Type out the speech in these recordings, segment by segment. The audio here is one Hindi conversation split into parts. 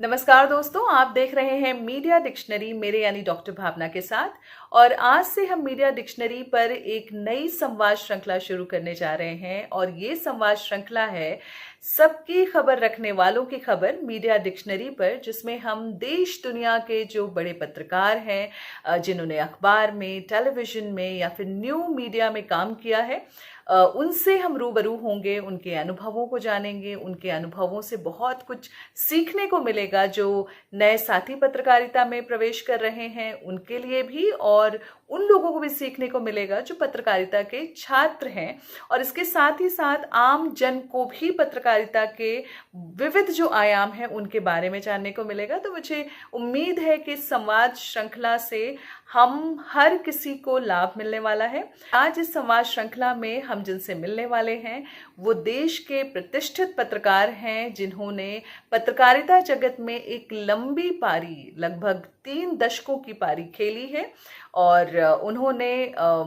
नमस्कार दोस्तों, आप देख रहे हैं मीडिया डिक्शनरी मेरे यानी डॉक्टर भावना के साथ। और आज से हम मीडिया डिक्शनरी पर एक नई संवाद श्रृंखला शुरू करने जा रहे हैं और ये संवाद श्रृंखला है सबकी खबर रखने वालों की खबर मीडिया डिक्शनरी पर, जिसमें हम देश दुनिया के जो बड़े पत्रकार हैं जिन्होंने अखबार में, टेलीविजन में या फिर न्यू मीडिया में काम किया है, उनसे हम रूबरू होंगे, उनके अनुभवों को जानेंगे। उनके अनुभवों से बहुत कुछ सीखने को मिलेगा जो नए साथी पत्रकारिता में प्रवेश कर रहे हैं उनके लिए भी, और उन लोगों को भी सीखने को मिलेगा जो पत्रकारिता के छात्र हैं। और इसके साथ ही साथ आम जन को भी पत्रकारिता के विविध जो आयाम हैं उनके बारे में जानने को मिलेगा। तो मुझे उम्मीद है कि इस संवाद श्रृंखला से हम हर किसी को लाभ मिलने वाला है। आज इस संवाद श्रृंखला में हम जिनसे मिलने वाले हैं वो देश के प्रतिष्ठित पत्रकार हैं, जिन्होंने पत्रकारिता जगत में एक लंबी पारी, लगभग 3 दशकों की पारी खेली है। और उन्होंने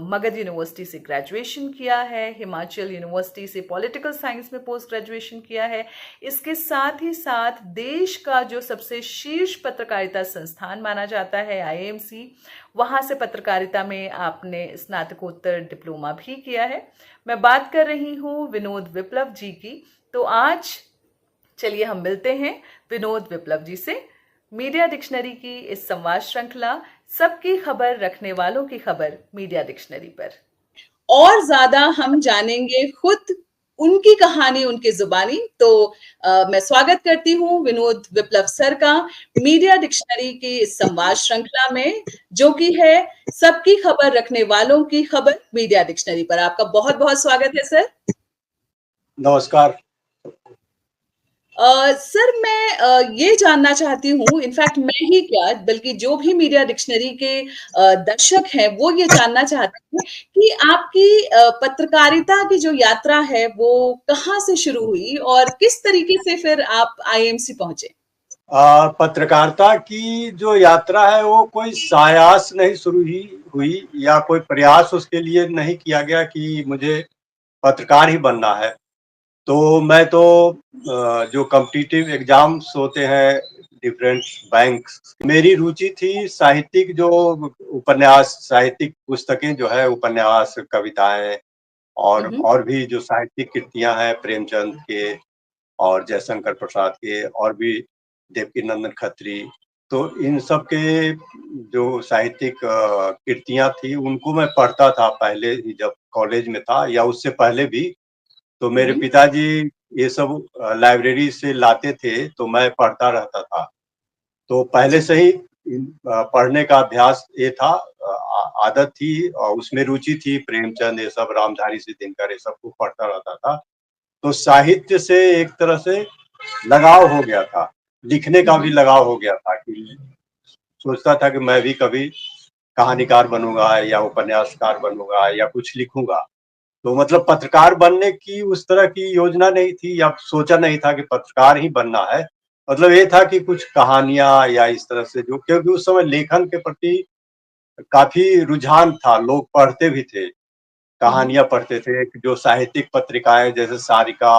मगध यूनिवर्सिटी से ग्रेजुएशन किया है, हिमाचल यूनिवर्सिटी से पॉलिटिकल साइंस में पोस्ट ग्रेजुएशन किया है। इसके साथ ही साथ देश का जो सबसे शीर्ष पत्रकारिता संस्थान माना जाता है आईएमसी, वहाँ से पत्रकारिता में आपने स्नातकोत्तर डिप्लोमा भी किया है। मैं बात कर रही हूँ विनोद विप्लव जी की। तो आज चलिए हम मिलते हैं विनोद विप्लव जी से। मीडिया डिक्शनरी की इस संवाद श्रृंखला सबकी खबर रखने वालों की खबर मीडिया डिक्शनरी पर और ज्यादा हम जानेंगे खुद उनकी कहानी, उनकी जुबानी। तो मैं स्वागत करती हूँ विनोद विप्लव सर का मीडिया डिक्शनरी की इस संवाद श्रृंखला में, जो कि है सबकी खबर रखने वालों की खबर मीडिया डिक्शनरी पर। आपका बहुत बहुत स्वागत है सर। नमस्कार। सर, मैं ये जानना चाहती हूँ, इनफैक्ट मैं ही क्या बल्कि जो भी मीडिया डिक्शनरी के दर्शक हैं वो ये जानना चाहते हैं कि आपकी पत्रकारिता की जो यात्रा है वो कहाँ से शुरू हुई और किस तरीके से फिर आप आईएमसी पहुंचे। पत्रकारिता की जो यात्रा है वो कोई सायास नहीं शुरू ही हुई या कोई प्रयास उसके लिए नहीं किया गया कि मुझे पत्रकार ही बनना है। तो मैं तो जो कॉम्पिटिटिव एग्जाम्स होते हैं डिफरेंट बैंक्स, मेरी रुचि थी साहित्यिक, जो उपन्यास, साहित्यिक पुस्तकें जो है, उपन्यास, कविताएं और भी जो साहित्यिक कृतियां हैं प्रेमचंद के और जयशंकर प्रसाद के और भी देवकीनंदन खत्री, तो इन सब के जो साहित्यिक कृतियां थी उनको मैं पढ़ता था पहले ही, जब कॉलेज में था या उससे पहले भी। तो मेरे पिताजी ये सब लाइब्रेरी से लाते थे तो मैं पढ़ता रहता था। तो पहले से ही पढ़ने का अभ्यास ये था, आदत थी और उसमें रुचि थी। प्रेमचंद, ये सब, रामधारी सिंह दिनकर, ये सब को पढ़ता रहता था। तो साहित्य से एक तरह से लगाव हो गया था, लिखने का भी लगाव हो गया था कि सोचता था कि मैं भी कभी कहानीकार बनूंगा या उपन्यासकार बनूंगा या कुछ लिखूंगा। तो मतलब पत्रकार बनने की उस तरह की योजना नहीं थी या सोचा नहीं था कि पत्रकार ही बनना है। मतलब ये था कि कुछ कहानियां या इस तरह से, जो क्योंकि उस समय लेखन के प्रति काफी रुझान था, लोग पढ़ते भी थे, कहानियां पढ़ते थे। जो साहित्यिक पत्रिकाएं जैसे सारिका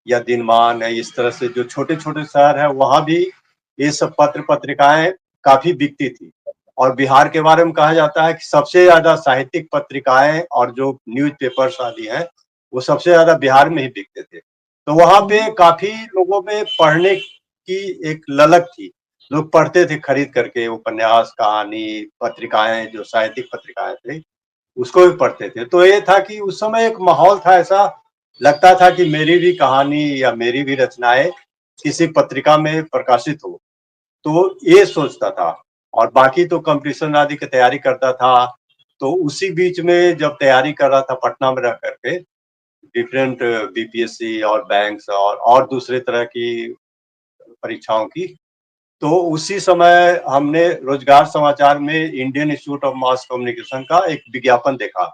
या दिनमान है, इस तरह से जो छोटे छोटे शहर है वहां भी ये सब पत्र पत्रिकाएं काफी बिकती थी। और बिहार के बारे में कहा जाता है कि सबसे ज्यादा साहित्यिक पत्रिकाएं और जो न्यूज पेपर्स आदि हैं वो सबसे ज्यादा बिहार में ही बिकते थे। तो वहां पे काफी लोगों में पढ़ने की एक ललक थी, लोग पढ़ते थे खरीद करके उपन्यास, कहानी, पत्रिकाएं, जो साहित्यिक पत्रिकाएं थे उसको भी पढ़ते थे। तो ये था कि उस समय एक माहौल था, ऐसा लगता था कि मेरी भी कहानी या मेरी भी रचनाएं किसी पत्रिका में प्रकाशित हो, तो ये सोचता था। और बाकी तो कंपटीशन आदि की तैयारी करता था। तो उसी बीच में जब तैयारी कर रहा था पटना में रह करके, डिफरेंट बीपीएससी और बैंक्स और दूसरे तरह की परीक्षाओं की, तो उसी समय हमने रोजगार समाचार में Indian institute of mass communication का एक विज्ञापन देखा,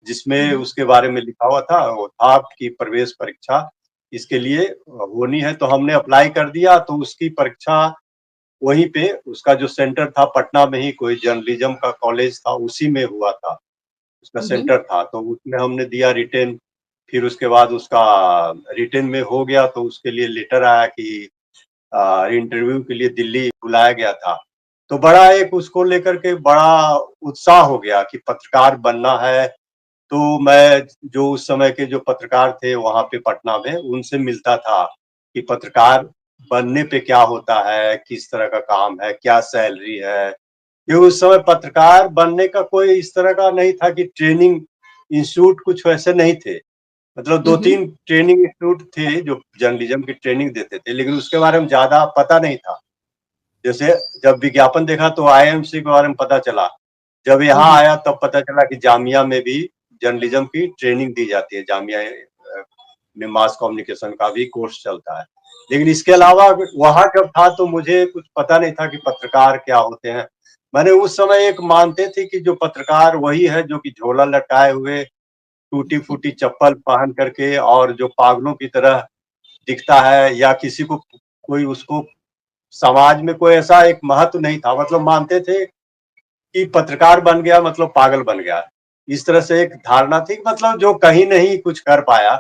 जिसमें उसके बारे में लिखा हुआ था, वो था कि प्रवेश परीक्षा इसके लिए होनी है। तो हमने अप्लाई कर दिया। तो उसकी परीक्षा वहीं पे, उसका जो सेंटर था पटना में ही, कोई जर्नलिज्म का कॉलेज था उसी में हुआ था, उसका सेंटर था। तो उसमें हमने दिया रिटेन। फिर उसके बाद उसका रिटेन में हो गया तो उसके लिए लेटर आया कि इंटरव्यू के लिए दिल्ली बुलाया गया था। तो बड़ा एक उसको लेकर के बड़ा उत्साह हो गया कि पत्रकार बनना है। तो मैं जो उस समय के जो पत्रकार थे वहाँ पे पटना में, उनसे मिलता था कि पत्रकार बनने पे क्या होता है, किस तरह का काम है, क्या सैलरी है। ये उस समय पत्रकार बनने का कोई इस तरह का नहीं था कि ट्रेनिंग इंस्टीट्यूट कुछ वैसे नहीं थे। मतलब हुँ, 2-3 हुँ। ट्रेनिंग इंस्टीट्यूट थे जो जर्नलिज्म की ट्रेनिंग देते थे, लेकिन उसके बारे में ज़्यादा पता नहीं था। जैसे जब विज्ञापन देखा तो आईएमसी के बारे में पता चला। जब हुँ, यहाँ हुँ। आया तब पता चला कि जामिया में भी जर्नलिज्म की ट्रेनिंग दी जाती है। जामिया में मास कम्युनिकेशन का भी कोर्स चलता है। लेकिन इसके जी। अलावा वहाँ जब था तो मुझे कुछ पता नहीं था कि पत्रकार क्या होते हैं। मैंने उस समय एक मानते थे कि जो पत्रकार वही है जो कि झोला लटकाए हुए, टूटी-फूटी चप्पल पहन करके और जो पागलों की तरह दिखता है, या किसी को कोई उसको समाज में कोई ऐसा एक महत्व नहीं था। मतलब मानते थे कि पत्रकार बन गया मतलब पागल बन गया। इस तरह से एक धारणा थी कि मतलब जो कहीं नहीं कुछ कर पाया,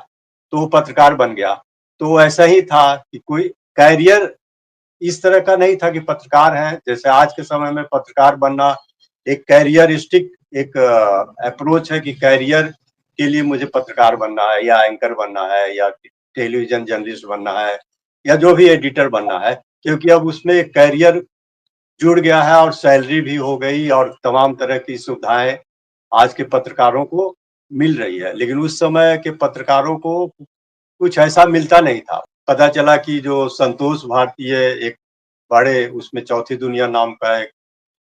तो वो पत्रकार बन गया। तो ऐसा ही था कि कोई करियर इस तरह का नहीं था कि पत्रकार हैं, जैसे आज के समय में पत्रकार बनना एक करियरिस्टिक एक अप्रोच है कि करियर के लिए मुझे पत्रकार बनना है या एंकर बनना है या टेलीविज़न जर्नलिस्ट बनना है या जो भी एडिटर बनना है। क्योंकि अब उसमें एक करियर जुड़ गया है और सैलरी भी हो गई और तमाम तरह की सुविधाएँ आज के पत्रकारों को मिल रही है। लेकिन उस समय के पत्रकारों को कुछ ऐसा मिलता नहीं था। पता चला कि जो संतोष भारतीय एक बड़े उसमें चौथी दुनिया नाम का एक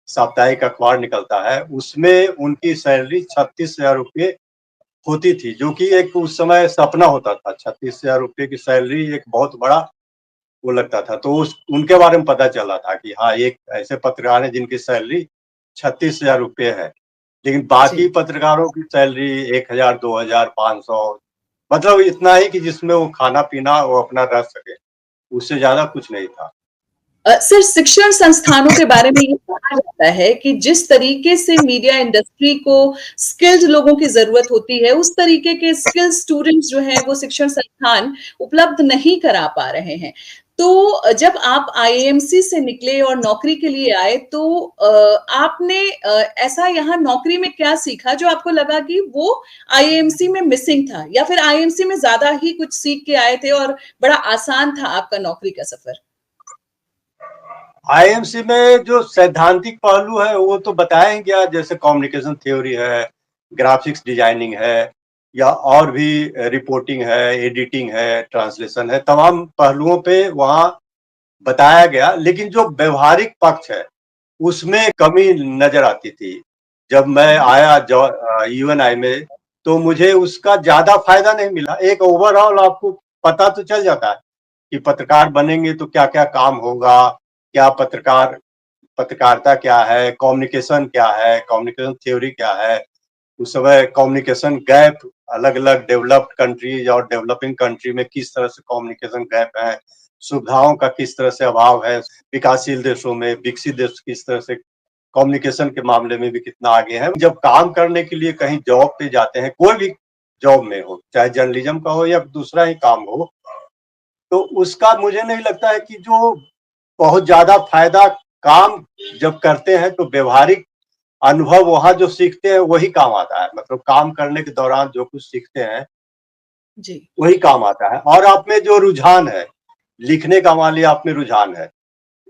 साप्ताहिक अखबार निकलता है, उसमें उनकी सैलरी 36,000 रुपए होती थी, जो कि एक उस समय सपना होता था। 36,000 रुपए की सैलरी एक बहुत बड़ा वो लगता था। तो उस उनके बारे में पता चला था कि हाँ, एक ऐसे पत्रकार हैं जिनकी सैलरी 36,000 रुपए है। लेकिन बाकी जी। पत्रकारों की सैलरी 1,000, 2,000, 500, मतलब इतना ही कि जिसमें वो खाना-पीना वो अपना रह सके। उससे ज़्यादा कुछ नहीं था। सर, शिक्षण संस्थानों के बारे में ये कहा जाता है कि जिस तरीके से मीडिया इंडस्ट्री को स्किल्ड लोगों की ज़रूरत होती है, उस तरीके के स्किल्ड स्टूडेंट्स जो हैं, वो शिक्षण संस्थान उपलब्ध नहीं करा पा रहे हैं। तो जब आप आईएमसी से निकले और नौकरी के लिए आए, तो आपने ऐसा यहाँ नौकरी में क्या सीखा, जो आपको लगा कि वो आईएमसी में मिसिंग था? या फिर आईएमसी में ज़्यादा ही कुछ सीख के आए थे और बड़ा आसान था आपका नौकरी का सफ़र? आईएमसी में जो सैद्धांतिक पहलू है वो तो बताया ही गया, जैसे कम्युनिकेशन थ्योरी है, ग्राफिक्स डिजाइनिंग है या और भी रिपोर्टिंग है, एडिटिंग है, ट्रांसलेशन है, तमाम पहलुओं पे वहाँ बताया गया। लेकिन जो व्यवहारिक पक्ष है उसमें कमी नजर आती थी। जब हुँ, मैं हुँ। आया यूएनआई में तो मुझे उसका ज़्यादा फ़ायदा नहीं मिला। एक ओवरऑल आपको पता तो चल जाता है कि पत्रकार बनेंगे तो क्या-क्या काम होगा, क्या पत्रकारिता क्या है, कम्युनिकेशन क्या है, कम्युनिकेशन थ्योरी क्या है। उस समय कम्युनिकेशन गैप अलग-अलग डेवलप्ड कंट्रीज़ और डेवलपिंग कंट्री में किस तरह से कम्युनिकेशन गैप है, सुविधाओं का किस तरह से अभाव है, विकासशील देशों में, विकसित देश किस तरह से कम्युनिकेशन के मामले में भी कितना आगे हैं। जब काम करने के लिए कहीं जॉब पे जाते हैं, कोई भी जॉब में हो, चाहे जर्नलिज्म का हो या दूसरा ही काम हो, तो उसका मुझे नहीं लगता है कि जो बहुत ज़्यादा फ़ायदा काम जब करते हैं तो व्यावहारिक अनुभव वहाँ जो सीखते हैं वही काम आता है। मतलब काम करने के दौरान जो कुछ सीखते हैं, जी। वही काम आता है। और आप में जो रुझान है, लिखने का मान लिया आप में रुझान है,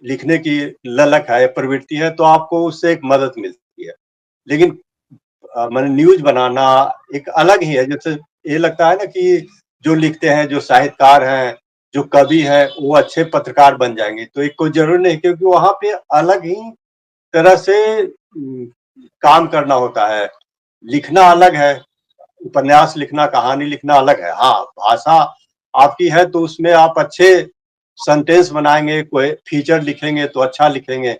लिखने की ललक है, प्रवृत्ति है, तो आपको उससे एक मदद मिलती है। लेकिन माने न्यूज़ बनाना एक अलग ही है। जैसे ये लगता है ना कि जो लिखते हैं, जो साहित्यकार हैं, जो कवि हैं, वो अच्छे पत्रकार बन जाएँगे। तो एक कोई ज़रूरी नहीं, क्योंकि वहाँ पे अलग ही तरह से काम करना होता है। लिखना अलग है, उपन्यास लिखना, कहानी लिखना अलग है। हाँ, भाषा आपकी है तो उसमें आप अच्छे सेंटेंस बनाएँगे, कोई फीचर लिखेंगे तो अच्छा लिखेंगे।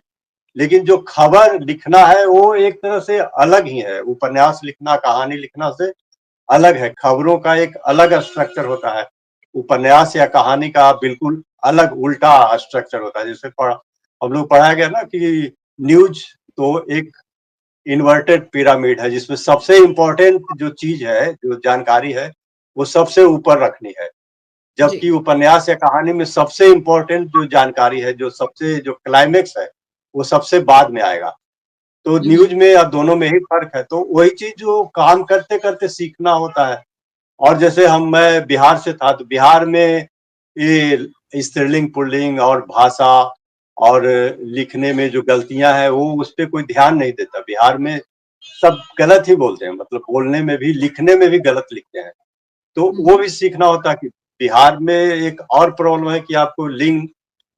लेकिन जो खबर लिखना है वो एक तरह से अलग ही है। उपन्यास लिखना, कहानी लिखना से अलग है। खबरों का एक अलग स्ट्रक्चर होता है। उपन्यास या कहानी का बिल्कुल अलग उल्टा स्ट्रक्चर होता है। जैसे हम लोग पढ़ाया गया ना कि न्यूज़ तो एक इन्वर्टेड पिरामिड है, जिसमें सबसे इम्पोर्टेंट जो चीज़ है, जो जानकारी है, वो सबसे ऊपर रखनी है। जी। जबकि उपन्यास या कहानी में सबसे इम्पोर्टेंट जो जानकारी है, जो सबसे जो क्लाइमेक्स है, वो सबसे बाद में आएगा। तो हुँ, न्यूज़ हुँ। में या दोनों में ही फ़र्क है, तो वही चीज़ जो काम करते-करते सीखना होता है। और जैसे मैं बिहार से था, तो बिहार में ये स्त्रीलिंग, पुल्लिंग और भाषा और लिखने में जो गलतियाँ हैं, वो उस पे कोई ध्यान नहीं देता। बिहार में सब गलत ही बोलते हैं, मतलब बोलने में भी, लिखने में भी गलत लिखते हैं। तो हुँ, वो हुँ। भी सीखना होता है कि बिहार में एक और प्रॉब्लम है कि आपको लिंग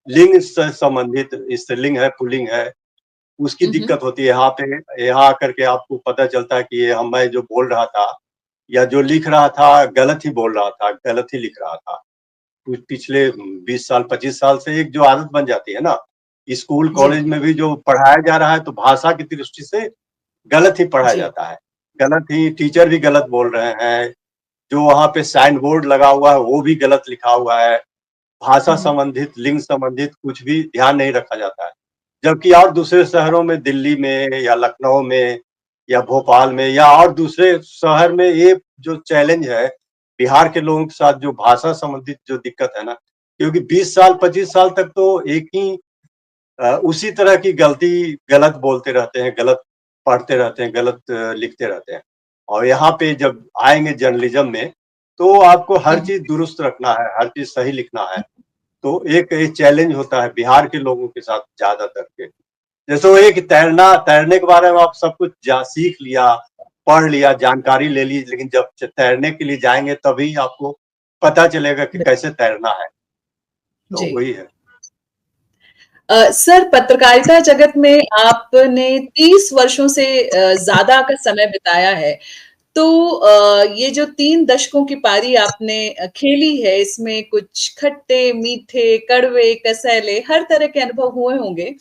लिंग से संबंधित स्त्रीलिंग है, पुल्लिंग है, उसकी हुँ, हुँ। दिक्कत होती है। यहाँ आकर के आपको पता चलता है कि ये मैं जो बोल रहा था या जो लिख रहा था, गलत ही बोल रहा था, गलत ही लिख रहा था। कुछ पिछले 20 साल, 25 साल से एक जो आदत बन जाती है ना, स्कूल, जी, कॉलेज में भी जो पढ़ाया जा रहा है, तो भाषा की दृष्टि से गलत ही पढ़ाया जी। जाता है। गलत ही टीचर भी गलत बोल रहे हैं, जो वहाँ पे साइन बोर्ड लगा हुआ है, वो भी गलत लिखा हुआ है। भाषा हुँ, हुँ। संबंधित, लिंग संबंधित कुछ भी ध्यान नहीं रखा जाता है। जबकि और दूसरे शहरों में, दिल्ली में या लखनऊ में या भोपाल में या और दूसरे शहर में, ये जो चैलेंज है, बिहार के लोगों के साथ जो भाषा संबंधित जो दिक्कत है ना, क्योंकि 20 साल, 25 साल तक तो एक ही उसी तरह की गलती, गलत बोलते रहते हैं, गलत पढ़ते रहते हैं, गलत लिखते रहते हैं। और यहाँ पे जब आएँगे जर्नलिज़्म में, तो आपको हुँ, हर हुँ। चीज़ दुरुस्त रखना है, हर चीज़ सही लिखना है। तो एक ये चैलेंज होता है बिहार के लोगों के साथ ज़्यादातर के। जैसे वो ये कि तैरने के बारे में आप सब कुछ सीख लिया, पढ़ लिया, जानकारी ले ली, लेकिन जब तैरने के लिए जाएँगे तभी आपको पता चलेगा कि कैसे बिल्कुल। तैरना है। तो जी। वही है। सर, पत्रकारिता जगत में आपने 30 वर्षों से ज़्यादा का समय बिताया है। तो ये जो 3 दशकों की पारी आपने खेली है, इसमें कुछ खट्टे, मीठे, कड़वे, कसैले हर तरह के अनुभव हुए होंगे।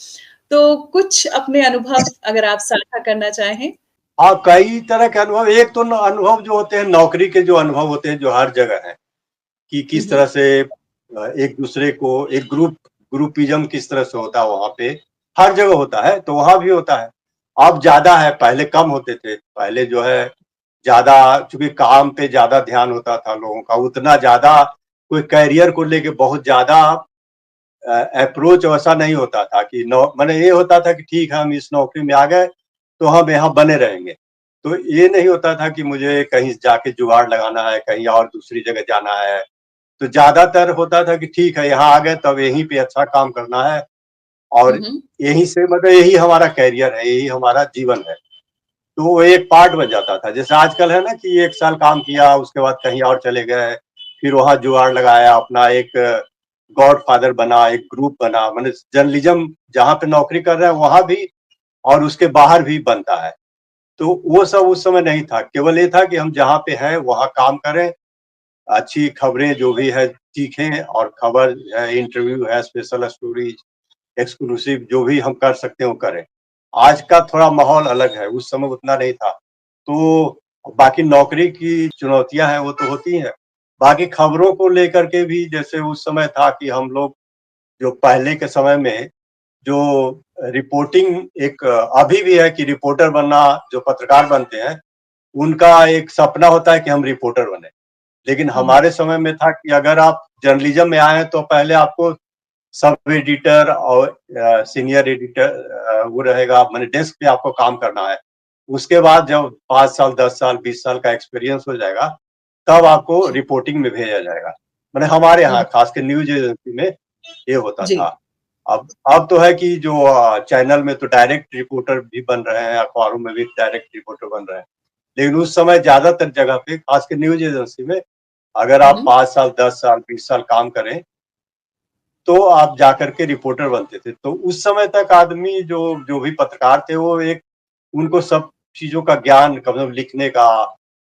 तो कुछ अपने अनुभव अगर आप साझा करना चाहें? हाँ, कई तरह के अनुभव, एक तो अनुभव जो होते हैं नौकरी के, जो अनुभव होते हैं जो हर जगह है, कि हुँ, किस हुँ। तरह से एक दूसरे को एक ग्रुपिज्म किस तरह से होता है वहाँ पे, हर जगह होता है, तो वहाँ भी होता है। अब ज़्यादा है, पहले कम होते थे। पहले जो है ज़्यादा, चूँकि काम पे ज़्यादा ध्यान होता था लोगों का, उतना ज़्यादा कोई करियर को लेके बहुत ज़्यादा अप्रोच वैसा नहीं होता था कि नौ माने ये होता था कि ठीक है, हम इस नौकरी में आ गए, तो हम यहाँ बने रहेंगे। तो ये नहीं होता था कि मुझे कहीं जाके जुगाड़ लगाना है, कहीं और दूसरी जगह जाना है। तो ज़्यादातर होता था कि ठीक है, यहाँ आ गए तब यहीं पे अच्छा काम करना है हुँ, और हुँ। यहीं से, मतलब यही हमारा करियर है, यही हमारा जीवन है। तो वो एक पार्ट बन जाता था। जैसे आजकल है ना कि 1 साल काम किया, उसके बाद कहीं और चले गए, फिर वहाँ जुगाड़ लगाया, अपना एक गॉडफ़ादर बना, एक ग्रुप बना, माने जर्नलिज़्म जहाँ पे नौकरी कर रहे हैं वहाँ भी और उसके बाहर भी बनता है। तो वो सब उस समय नहीं था। केवल ये था कि हम जहाँ पे हैं वहाँ काम करें, अच्छी खबरें जो भी है सीखें और खबर है, इंटरव्यू है, स्पेशल स्टोरीज़, एक्सक्लूसिव जो भी हम कर सकते हैं वो करें। आज का थोड़ा माहौल अलग है, उस समय उतना नहीं था। तो बाकी नौकरी की चुनौतियाँ हैं वो तो होती हैं। बाकी खबरों को लेकर के भी जैसे उस समय था कि हम लोग जो पहले के समय में जो रिपोर्टिंग एक अभी भी है कि रिपोर्टर बनना, जो पत्रकार बनते हैं, उनका एक सपना होता है कि हम रिपोर्टर बने। लेकिन हुँ। हमारे समय में था कि अगर आप जर्नलिज़्म में आए हैं तो पहले आपको सब एडिटर और सीनियर एडिटर वो रहेगा, माने डेस्क पे आपको काम करना है। उसके बाद जब 5 साल, 10 साल, 20 साल का एक्सपीरियंस हो जाएगा, तब आपको जी। रिपोर्टिंग में भेजा जाएगा। माने हमारे हुँ। यहाँ खासकर न्यूज़ एजेंसी में ये होता जी। था। अब तो है कि जो चैनल में तो डायरेक्ट रिपोर्टर भी बन रहे हैं, अखबारों में भी डायरेक्ट रिपोर्टर बन रहे हैं। लेकिन उस समय ज़्यादातर जगह पे खासकर न्यूज़ एजेंसी में अगर हुँ, आप हुँ। 5 साल, 10 साल, 20 साल काम करें, तो आप जाकर के रिपोर्टर बनते थे। तो उस समय तक आदमी जो जो भी पत्रकार थे वो एक, उनको सब चीज़ों का ज्ञान, कम से कम लिखने का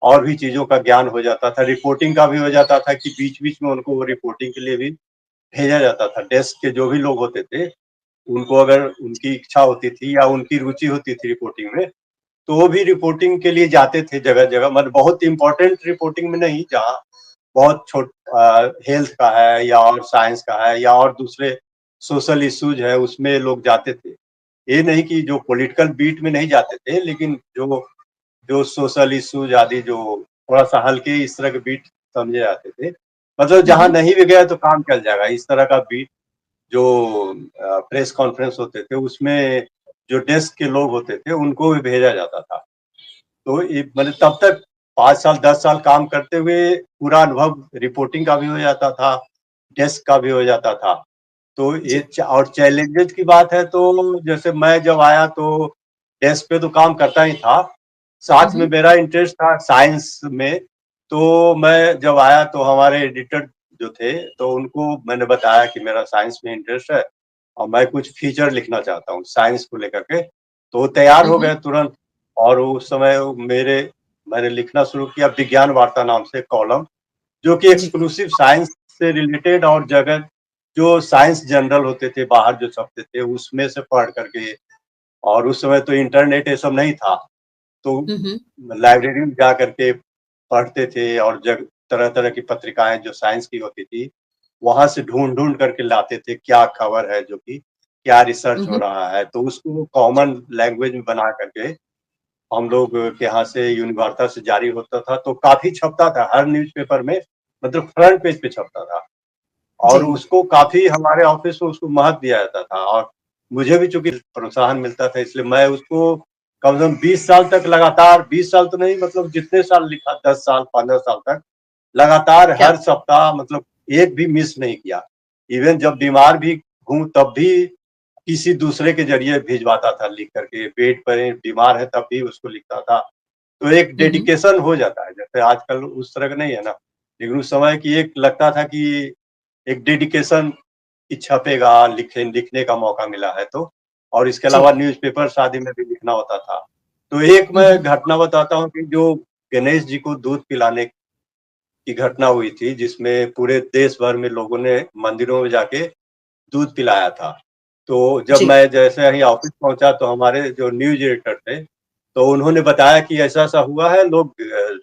और भी चीज़ों का ज्ञान हो जाता था। रिपोर्टिंग का भी हो जाता था कि बीच-बीच में उनको वो रिपोर्टिंग के लिए भी भेजा जाता था। डेस्क के जो भी लोग होते थे, उनको अगर उनकी इच्छा होती थी या उनकी रुचि होती थी रिपोर्टिंग में, तो वो भी रिपोर्टिंग के लिए जाते थे जगह-जगह, मतलब बहुत इम्पोर्टेंट रिपोर्टिंग में नहीं, जहाँ बहुत हेल्थ का है या और साइंस का है या और दूसरे सोशल इश्यूज है, उसमें लोग जाते थे। ये नहीं कि जो पॉलिटिकल बीट में नहीं जाते थे, लेकिन जो जो सोशल इश्यूज आदि जो थोड़ा-सा हल्के इस तरह के बीट समझे जाते थे, मतलब हुँ, जहाँ हुँ। नहीं भी गए तो काम चल जाएगा, इस तरह का भी जो प्रेस कॉन्फ्रेंस होते थे उसमें जो डेस्क के लोग होते थे उनको भी भेजा जाता था। तो ये मतलब तब तक 5 साल 10 साल काम करते हुए पूरा अनुभव रिपोर्टिंग का भी हो जाता था, डेस्क का भी हो जाता था। तो ये जी। और चैलेंजेस की बात है तो जैसे मैं जब आया तो डेस्क पे तो काम करता ही था, हुँ, साथ में हुँ। मेरा इंटरेस्ट था साइंस में, तो मैं जब आया तो हमारे एडिटर जो थे, तो उनको मैंने बताया कि मेरा साइंस में इंटरेस्ट है और मैं कुछ फीचर लिखना चाहता हूँ साइंस को लेकर के, तो वो तैयार हुँ, हो हुँ। गए तुरंत। और उस समय मैंने लिखना शुरू किया विज्ञान वार्ता नाम से कॉलम, जो कि जी। एक्सक्लूसिव साइंस से रिलेटेड और जगह जो साइंस जर्नल होते थे बाहर जो छपते थे उसमें से पढ़ करके। और उस समय तो इंटरनेट ये सब नहीं था, तो हुँ, हुँ। लाइब्रेरी में जा करके पढ़ते थे और जग तरह-तरह की पत्रिकाएँ जो साइंस की होती थी, वहाँ से ढूँढ-ढूँढ करके लाते थे, क्या खबर है जो कि क्या हुँ, रिसर्च हो हुँ। रहा है। तो उसको कॉमन लैंग्वेज में बना करके हम लोग के यहाँ से यूनिवार्ता से जारी होता था, तो काफ़ी छपता था हर न्यूज़पेपर में, मतलब फ्रंट पेज पे छपता था। और जी। उसको काफ़ी हमारे ऑफ़िस में उसको महत्व दिया जाता था और मुझे भी चूँकि प्रोत्साहन मिलता था इसलिए मैं उसको कम से कम 20 साल तक लगातार 20 साल तो नहीं मतलब जितने साल लिखा 10 साल, 15 साल तक लगातार क्या हर सप्ताह मतलब एक भी मिस नहीं किया। इवन जब बीमार भी हूँ तब भी किसी दूसरे के ज़रिए भिजवाता था लिख कर के, बेड पर बीमार है तब भी उसको लिखता था। तो एक हुँ, हुँ। डेडिकेशन हो जाता है, जैसे आजकल उस तरह का नहीं है ना, लेकिन उस समय की एक लगता था कि एक डेडिकेशन कि छपेगा, लिखने का मौका मिला है तो। और इसके जी। अलावा न्यूज़पेपर शादी में भी लिखना होता था। तो एक हुँ, मैं हुँ। घटना बताता हूँ कि जो गणेश जी को दूध पिलाने की घटना हुई थी, जिसमें पूरे देश भर में लोगों ने मंदिरों में जाके दूध पिलाया था। तो जब जी। मैं जैसे ही ऑफ़िस पहुँचा तो हमारे जो न्यूज़ एडिटर थे, तो उन्होंने बताया कि ऐसा-ऐसा हुआ है, लोग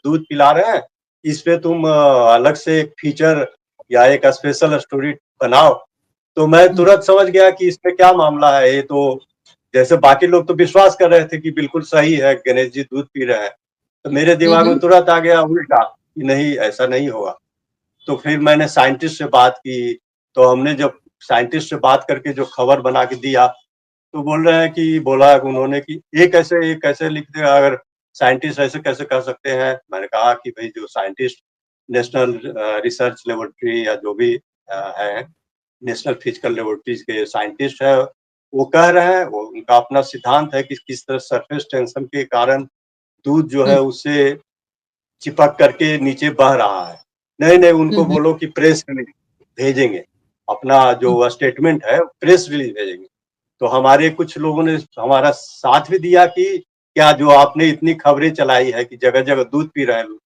दूध पिला रहे हैं, इस पे तुम अलग से एक फीचर या एक स्पेशल स्टोरी बनाओ। तो मैं हुँ, तुरंत समझ गया कि इसमें क्या मामला है, ये तो जैसे बाकी लोग तो विश्वास कर रहे थे कि बिल्कुल सही है, गणेश जी दूध पी रहे हैं। तो मेरे हुँ, दिमाग में हुँ। तुरंत आ गया उल्टा, कि नहीं ऐसा नहीं होगा। तो फिर मैंने साइंटिस्ट से बात की, तो हमने जब साइंटिस्ट से बात करके जो खबर बना के दिया, तो बोल रहे हैं कि बोला उन्होंने कि ये कैसे लिख दिया अगर साइंटिस्ट ऐसे कैसे कर सकते हैं? मैंने कहा कि भई जो साइंटिस्ट नेशनल रिसर्च लैबोरेटरी या जो भी है, नेशनल फिजिकल लैबोरेटरीज़ के साइंटिस्ट है, वो कह रहे हैं, वो उनका अपना सिद्धांत है कि किस तरह सरफेस टेंशन के कारण दूध जो हुँ, है उससे चिपक करके नीचे बह रहा है। नहीं, हुँ, उनको हुँ, बोलो कि प्रेस रिलीज़ भेजेंगे, अपना हुँ, जो स्टेटमेंट है प्रेस रिलीज़ भेजेंगे। तो हमारे कुछ लोगों ने हमारा साथ भी दिया कि क्या जो आपने इतनी खबरें चलाई है कि जगह-जगह दूध पी रहे हैं लोग,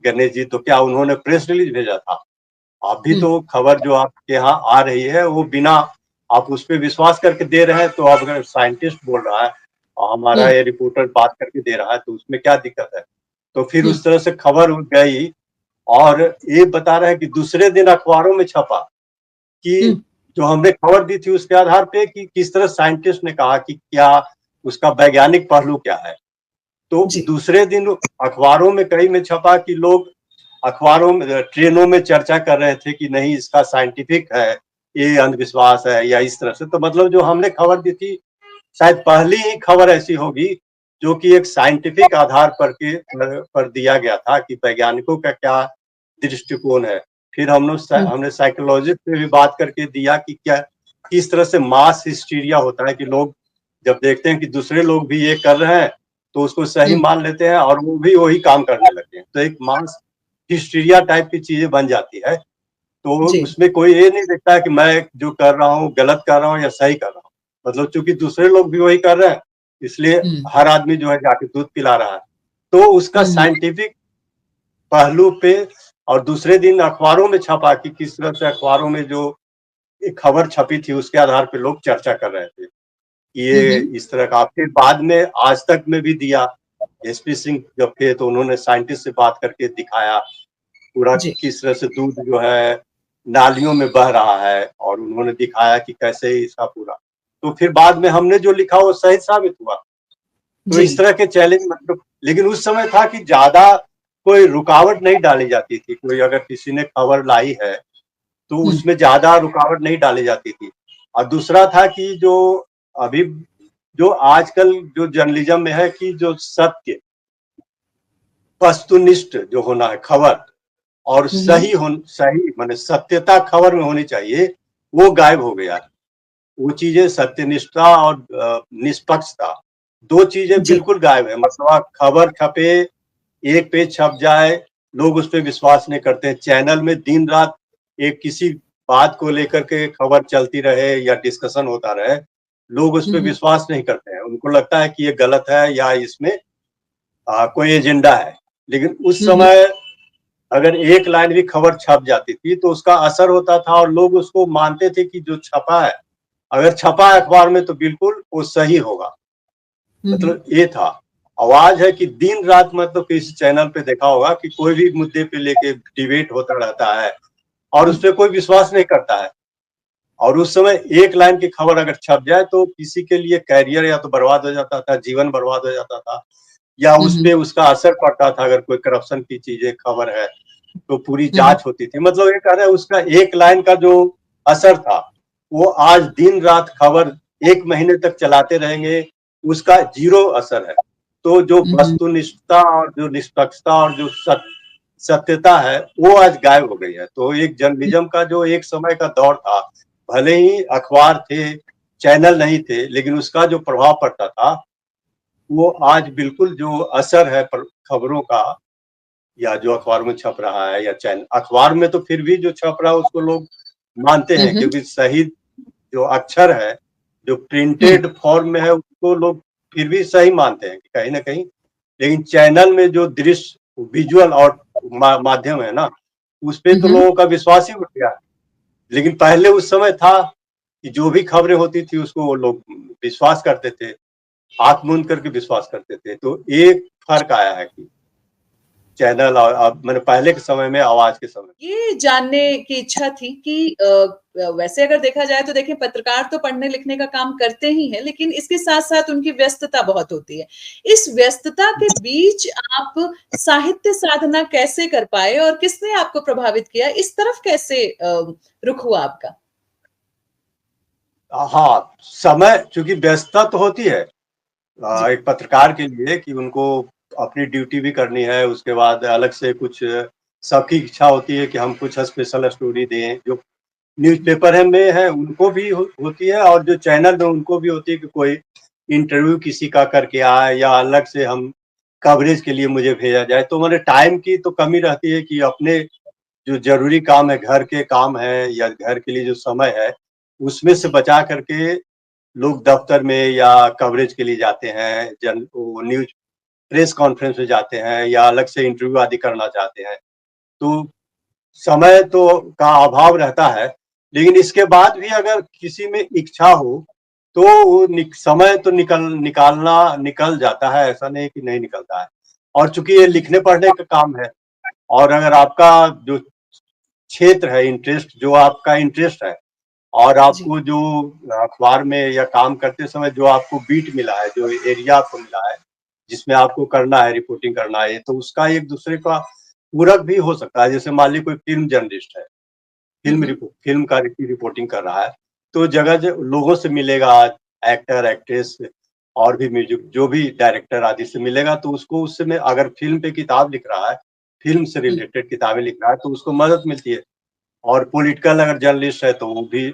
गणेश जी, तो क्या उन्होंने प्रेस रिलीज़ भेजा था? अभी हुँ, तो खबर जो आपके यहाँ आ रही है वो बिना आप उस पे विश्वास करके दे रहे हैं, तो अब अगर साइंटिस्ट बोल रहा है और हमारा हुँ, ये रिपोर्टर बात करके दे रहा है, तो उसमें क्या दिक्कत है? तो फिर हुँ, उस तरह से खबर गई और ये बता रहे हैं कि दूसरे दिन अखबारों में छपा कि हुँ। जो हमने खबर दी थी उसके आधार पे कि किस तरह साइंटिस्ट ने कहा कि क्या उसका वैज्ञानिक पहलू क्या है। तो जी। दूसरे दिन अखबारों में कई में छपा कि लोग अखबारों में ट्रेनों में चर्चा कर रहे थे कि नहीं इसका साइंटिफिक है, ये अंधविश्वास है या इस तरह से। तो मतलब जो हमने खबर दी थी, शायद पहली ही खबर ऐसी होगी जो कि एक साइंटिफिक आधार पर दिया गया था कि वैज्ञानिकों का क्या दृष्टिकोण है। फिर हुँ, हमने साइकोलॉजिस्ट से भी बात करके दिया कि क्या किस तरह से मास हिस्टीरिया होता है कि लोग जब देखते हैं कि दूसरे लोग भी ये कर रहे हैं, तो उसको सही हुँ। मान लेते हैं और वो भी वही काम करने लगते हैं। तो एक मास हिस्टीरिया टाइप की चीज़ें बन जाती है। तो जी। उसमें कोई ये नहीं देखता है कि मैं जो कर रहा हूँ, गलत कर रहा हूँ या सही कर रहा हूँ। मतलब चूँकि दूसरे लोग भी वही कर रहे हैं, इसलिए हुँ, हर आदमी जो है जाके दूध पिला रहा है। तो उसका हुँ, हुँ, साइंटिफिक पहलू पे और दूसरे दिन अखबारों में छपा कि किस तरह से अखबारों में जो एक खबर छपी थी, उसके आधार पे लोग चर्चा कर रहे थे। हुँ, ये हुँ। इस तरह का फिर बाद में आज तक में भी दिया। एसपी सिंह जब थे तो उन्होंने साइंटिस्ट से बात करके दिखाया, पूरा जी। किस तरह से दूध जो है नालियों में बह रहा है और उन्होंने दिखाया कि कैसे इसका पूरा। तो फिर बाद में हमने जो लिखा वो सही साबित हुआ। तो जी। इस तरह के चैलेंज मतलब लेकिन उस समय था कि ज़्यादा कोई रुकावट नहीं डाली जाती थी। कोई अगर किसी ने खबर लाई है तो उसमें ज्यादा रुकावट नहीं डाली जाती थी। और दूसरा था कि जो अभी जो आजकल जो जर्नलिज्म में है कि जो सत्य वस्तुनिष्ठ जो होना है खबर, और सही माने सत्यता खबर में होनी चाहिए, वो गायब हो गया है। वो चीजें सत्यनिष्ठा और निष्पक्षता, दो चीजें जी। बिल्कुल गायब है। मतलब खबर छपे, एक पेज छप जाए, लोग उस पर विश्वास नहीं करते हैं। चैनल में दिन रात एक किसी बात को लेकर के खबर चलती रहे या डिस्कशन होता रहे, लोग उस पर विश्वास नहीं करते हैं। उनको लगता है कि ये गलत है या इसमें कोई एजेंडा है। लेकिन उस समय अगर एक लाइन भी खबर छप जाती थी तो उसका असर होता था और लोग उसको मानते थे कि जो छपा है, अगर छपा है अखबार में तो बिल्कुल वो सही होगा। मतलब ये था। आवाज है कि दिन रात मतलब किसी चैनल पे देखा होगा कि कोई भी मुद्दे पे लेके डिबेट होता रहता है और उस पर कोई विश्वास नहीं करता है। और उस समय एक लाइन की खबर अगर छप जाए तो किसी के लिए कैरियर या तो बर्बाद हो जाता था, जीवन बर्बाद हो जाता था, या उस पे उसका असर पड़ता था। अगर कोई करप्शन की चीजें खबर है तो पूरी जांच होती थी। मतलब ये कह रहे हैं उसका एक लाइन का जो असर था वो आज दिन रात खबर एक महीने तक चलाते रहेंगे, उसका जीरो असर है। तो जो वस्तुनिष्ठता और जो निष्पक्षता और जो सत्यता है वो आज गायब हो गई है। तो एक जर्नलिज्म का जो एक समय का दौर था, भले ही अखबार थे, चैनल नहीं थे, लेकिन उसका जो प्रभाव पड़ता था वो आज बिल्कुल जो असर है खबरों का, या जो अखबार में छप रहा है या चैनल, अखबार में तो फिर भी जो छप रहा है उसको लोग मानते हैं क्योंकि सही जो अक्षर है, जो प्रिंटेड फॉर्म में है उसको लोग फिर भी सही मानते हैं कहीं ना कहीं। लेकिन चैनल में जो दृश्य विजुअल और माध्यम है ना, उस पे तो लोगों का विश्वास ही उठ गया। लेकिन पहले उस समय था कि जो भी खबरें होती थी उसको वो लोग विश्वास करते थे, आंख मूंद करके विश्वास करते थे। तो एक फर्क आया है कि चैनल और अब मैंने पहले के समय में, आवाज के समय। ये जानने की इच्छा थी कि वैसे अगर देखा जाए तो देखें, पत्रकार तो पढ़ने लिखने का काम करते ही हैं, लेकिन इसके साथ साथ उनकी व्यस्तता बहुत होती है। इस व्यस्तता के बीच आप साहित्य साधना कैसे कर पाए और किसने आपको प्रभावित किया, इस तरफ कैसे रुख हुआ आपका? हाँ, समय चूंकि व्यस्तता तो होती है जी। एक पत्रकार के लिए कि उनको अपनी ड्यूटी भी करनी है, उसके बाद अलग से कुछ सबकी इच्छा होती है कि हम कुछ स्पेशल स्टोरी दें। जो न्यूज़पेपर है में है उनको भी होती है, और जो चैनल में उनको भी होती है कि कोई इंटरव्यू किसी का करके आए या अलग से हम कवरेज के लिए मुझे भेजा जाए। तो मैंने टाइम की तो कमी रहती है कि अपने जो जरूरी काम है, घर के काम है या घर के लिए जो समय है, उसमें से जी। बचा करके लोग दफ्तर में या कवरेज के लिए जाते हैं, न्यूज प्रेस कॉन्फ्रेंस में जाते हैं या अलग से इंटरव्यू आदि करना चाहते हैं। तो समय तो का अभाव रहता है। लेकिन इसके बाद भी अगर किसी में इच्छा हो तो वो समय तो निकालना निकल जाता है, ऐसा नहीं कि नहीं निकलता है। और चूंकि ये लिखने पढ़ने का काम है, और अगर आपका जो क्षेत्र है, इंटरेस्ट जो आपका इंटरेस्ट है, और जी। आपको जो अखबार में या काम करते समय जो आपको बीट मिला है, जो एरिया आपको मिला है जिसमें आपको करना है, रिपोर्टिंग करना है, तो उसका एक दूसरे का पूरक भी हो सकता है। जैसे मान लीजिए कोई फिल्म जर्नलिस्ट है, फिल्म का की रिपोर्टिंग कर रहा है, तो जगह लोगों से मिलेगा, एक्टर एक्ट्रेस और भी म्यूजिक जो भी डायरेक्टर आदि से मिलेगा, तो उसको उससे में अगर फिल्म पे किताब लिख रहा है, फिल्म से रिलेटेड किताबें लिख रहा है, तो उसको मदद मिलती है। और पॉलिटिकल अगर जर्नलिस्ट है तो वो भी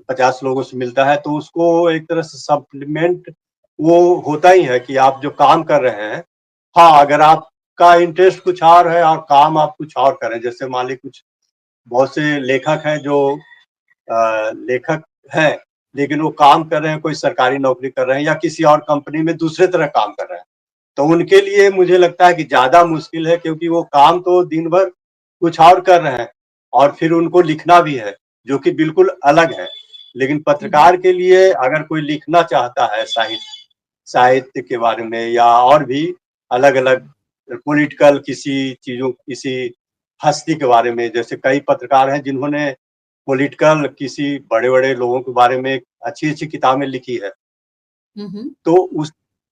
50 लोगों से मिलता है, तो उसको एक तरह से सप्लीमेंट वो होता ही है कि आप जो काम कर रहे हैं, हाँ, अगर आपका इंटरेस्ट कुछ और है और काम आप कुछ और करें, जैसे मान लीजिए कुछ बहुत से लेखक हैं जो लेखक हैं, लेकिन वो काम कर रहे हैं, कोई सरकारी नौकरी कर रहे हैं या किसी और कंपनी में दूसरे तरह काम कर रहे हैं। तो उनके लिए मुझे लगता है कि ज़्यादा मुश्किल है, क्योंकि वो काम तो दिन भर कुछ और कर रहे हैं और फिर उनको लिखना भी है, जो कि बिल्कुल अलग है। लेकिन पत्रकार के लिए अगर कोई लिखना चाहता है साहित्य के बारे में या और भी अलग-अलग पॉलिटिकल किसी चीज़ों, किसी हस्ती के बारे में, जैसे कई पत्रकार हैं जिन्होंने पॉलिटिकल किसी बड़े-बड़े लोगों के बारे में अच्छी-अच्छी किताबें लिखी है। तो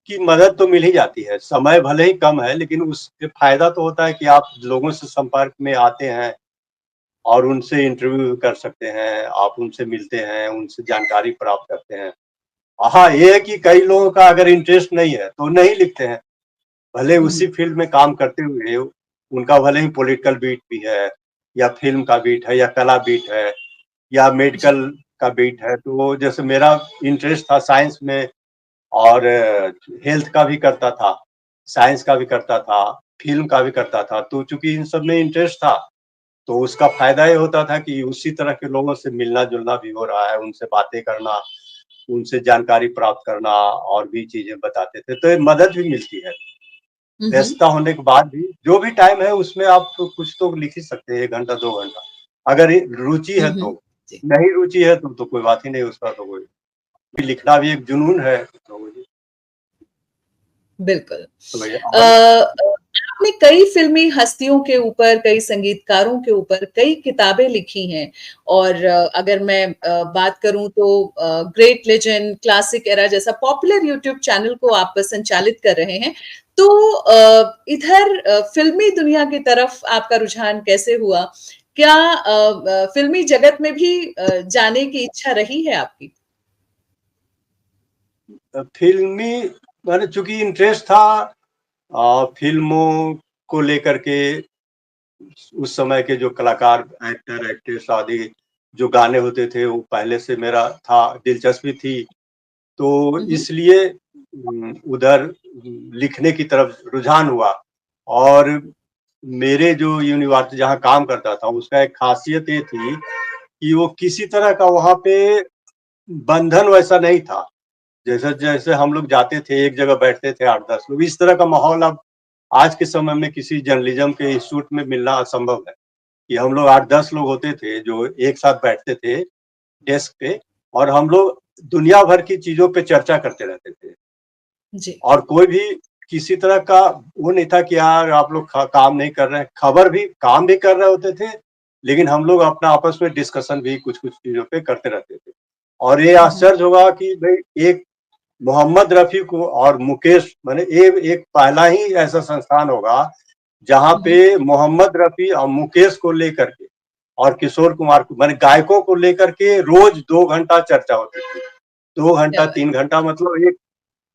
की मदद तो मिल ही जाती है। समय भले ही कम है लेकिन उससे फ़ायदा तो होता है कि आप लोगों से संपर्क में आते हैं और उनसे इंटरव्यू भी कर सकते हैं, आप उनसे मिलते हैं, उनसे जानकारी प्राप्त करते हैं। हाँ, ये है कि कई लोगों का अगर इंटरेस्ट नहीं है, तो नहीं लिखते हैं। भले हुँ, उसी हुँ। फ़ील्ड में काम करते हुए उनका भले ही पॉलिटिकल बीट भी है या फ़िल्म का बीट है या कला बीट है या जी। मेडिकल का बीट है, तो जैसे मेरा इंटरेस्ट था साइंस में और हेल्थ का भी करता था, साइंस का भी करता था, फ़िल्म का भी करता था। तो चूँकि इन सब में इंटरेस्ट था, तो उसका फ़ायदा ये होता था कि उसी तरह के लोगों से मिलना-जुलना भी हो रहा है, उनसे बातें करना, उनसे जानकारी प्राप्त करना और भी चीज़ें बताते थे, तो ये मदद भी मिलती है। हुँ, हुँ। व्यस्तता होने के बाद भी जो भी टाइम है उसमें आप तो कुछ तो लिख ही सकते हैं 1 घंटा, 2 घंटा। अगर ये रुचि हुँ, है हुँ। तो, जी, नहीं रुचि है तो कोई बात ही नहीं उसका तो कोई लिखना भी एक जुनून है। तो बिल्कुल। तो भैया और आपने कई फ़िल्मी हस्तियों के ऊपर, कई संगीतकारों के ऊपर कई किताबें लिखी हैं और अगर मैं बात करूँ तो ग्रेट लेजेंड, क्लासिक एरा जैसा पॉपुलर यूट्यूब चैनल को आप संचालित कर रहे हैं। तो इधर फ़िल्मी दुनिया की तरफ आपका रुझान कैसे हुआ? क्या फ़िल्मी जगत में भी जाने की इच्छा रही है आपकी? फ़िल्मी मैंने चूँकि इंटरेस्ट था फ़िल्मों को लेकर के उस समय के जो कलाकार, एक्टर, एक्ट्रेस आदि जो गाने होते थे वो पहले से मेरा था, दिलचस्पी थी। तो हुँ, हुँ। इसलिए उधर लिखने की तरफ रुझान हुआ और मेरे जो यूनिवर्सिटी जहाँ काम करता था उसका एक ख़ासियत ये थी कि वो किसी तरह का वहाँ पे बंधन वैसा नहीं था। जैसे-जैसे हम लोग जाते थे, एक जगह बैठते थे 8-10 लोग, इस तरह का माहौल अब आज के समय में किसी जर्नलिज़्म के इंस्टीट्यूट में मिलना असंभव है, कि हम लोग 8-10 लोग होते थे जो एक साथ बैठते थे डेस्क पे और हम लोग दुनिया भर की चीज़ों पे चर्चा करते रहते थे। जी। और कोई भी किसी तरह का वो नहीं था कि यार आप लोग ख काम नहीं कर रहे हैं, खबर भी काम भी कर रहे होते थे, लेकिन हम लोग अपना आपस में डिस्कशन भी कुछ-कुछ चीज़ों पे करते रहते थे। और ये हुँ, हुँ। आश्चर्य होगा कि भई एक मोहम्मद रफ़ी को और मुकेश माने ये एक पहला ही ऐसा संस्थान होगा, जहाँ हुँ, हुँ। पे मोहम्मद रफ़ी और मुकेश को लेकर के और किशोर कुमार को माने गायकों को लेकर के रोज़ 2 घंटा चर्चा होती थी। 2 क्या घंटा, बात 3 घंटा मतलब एक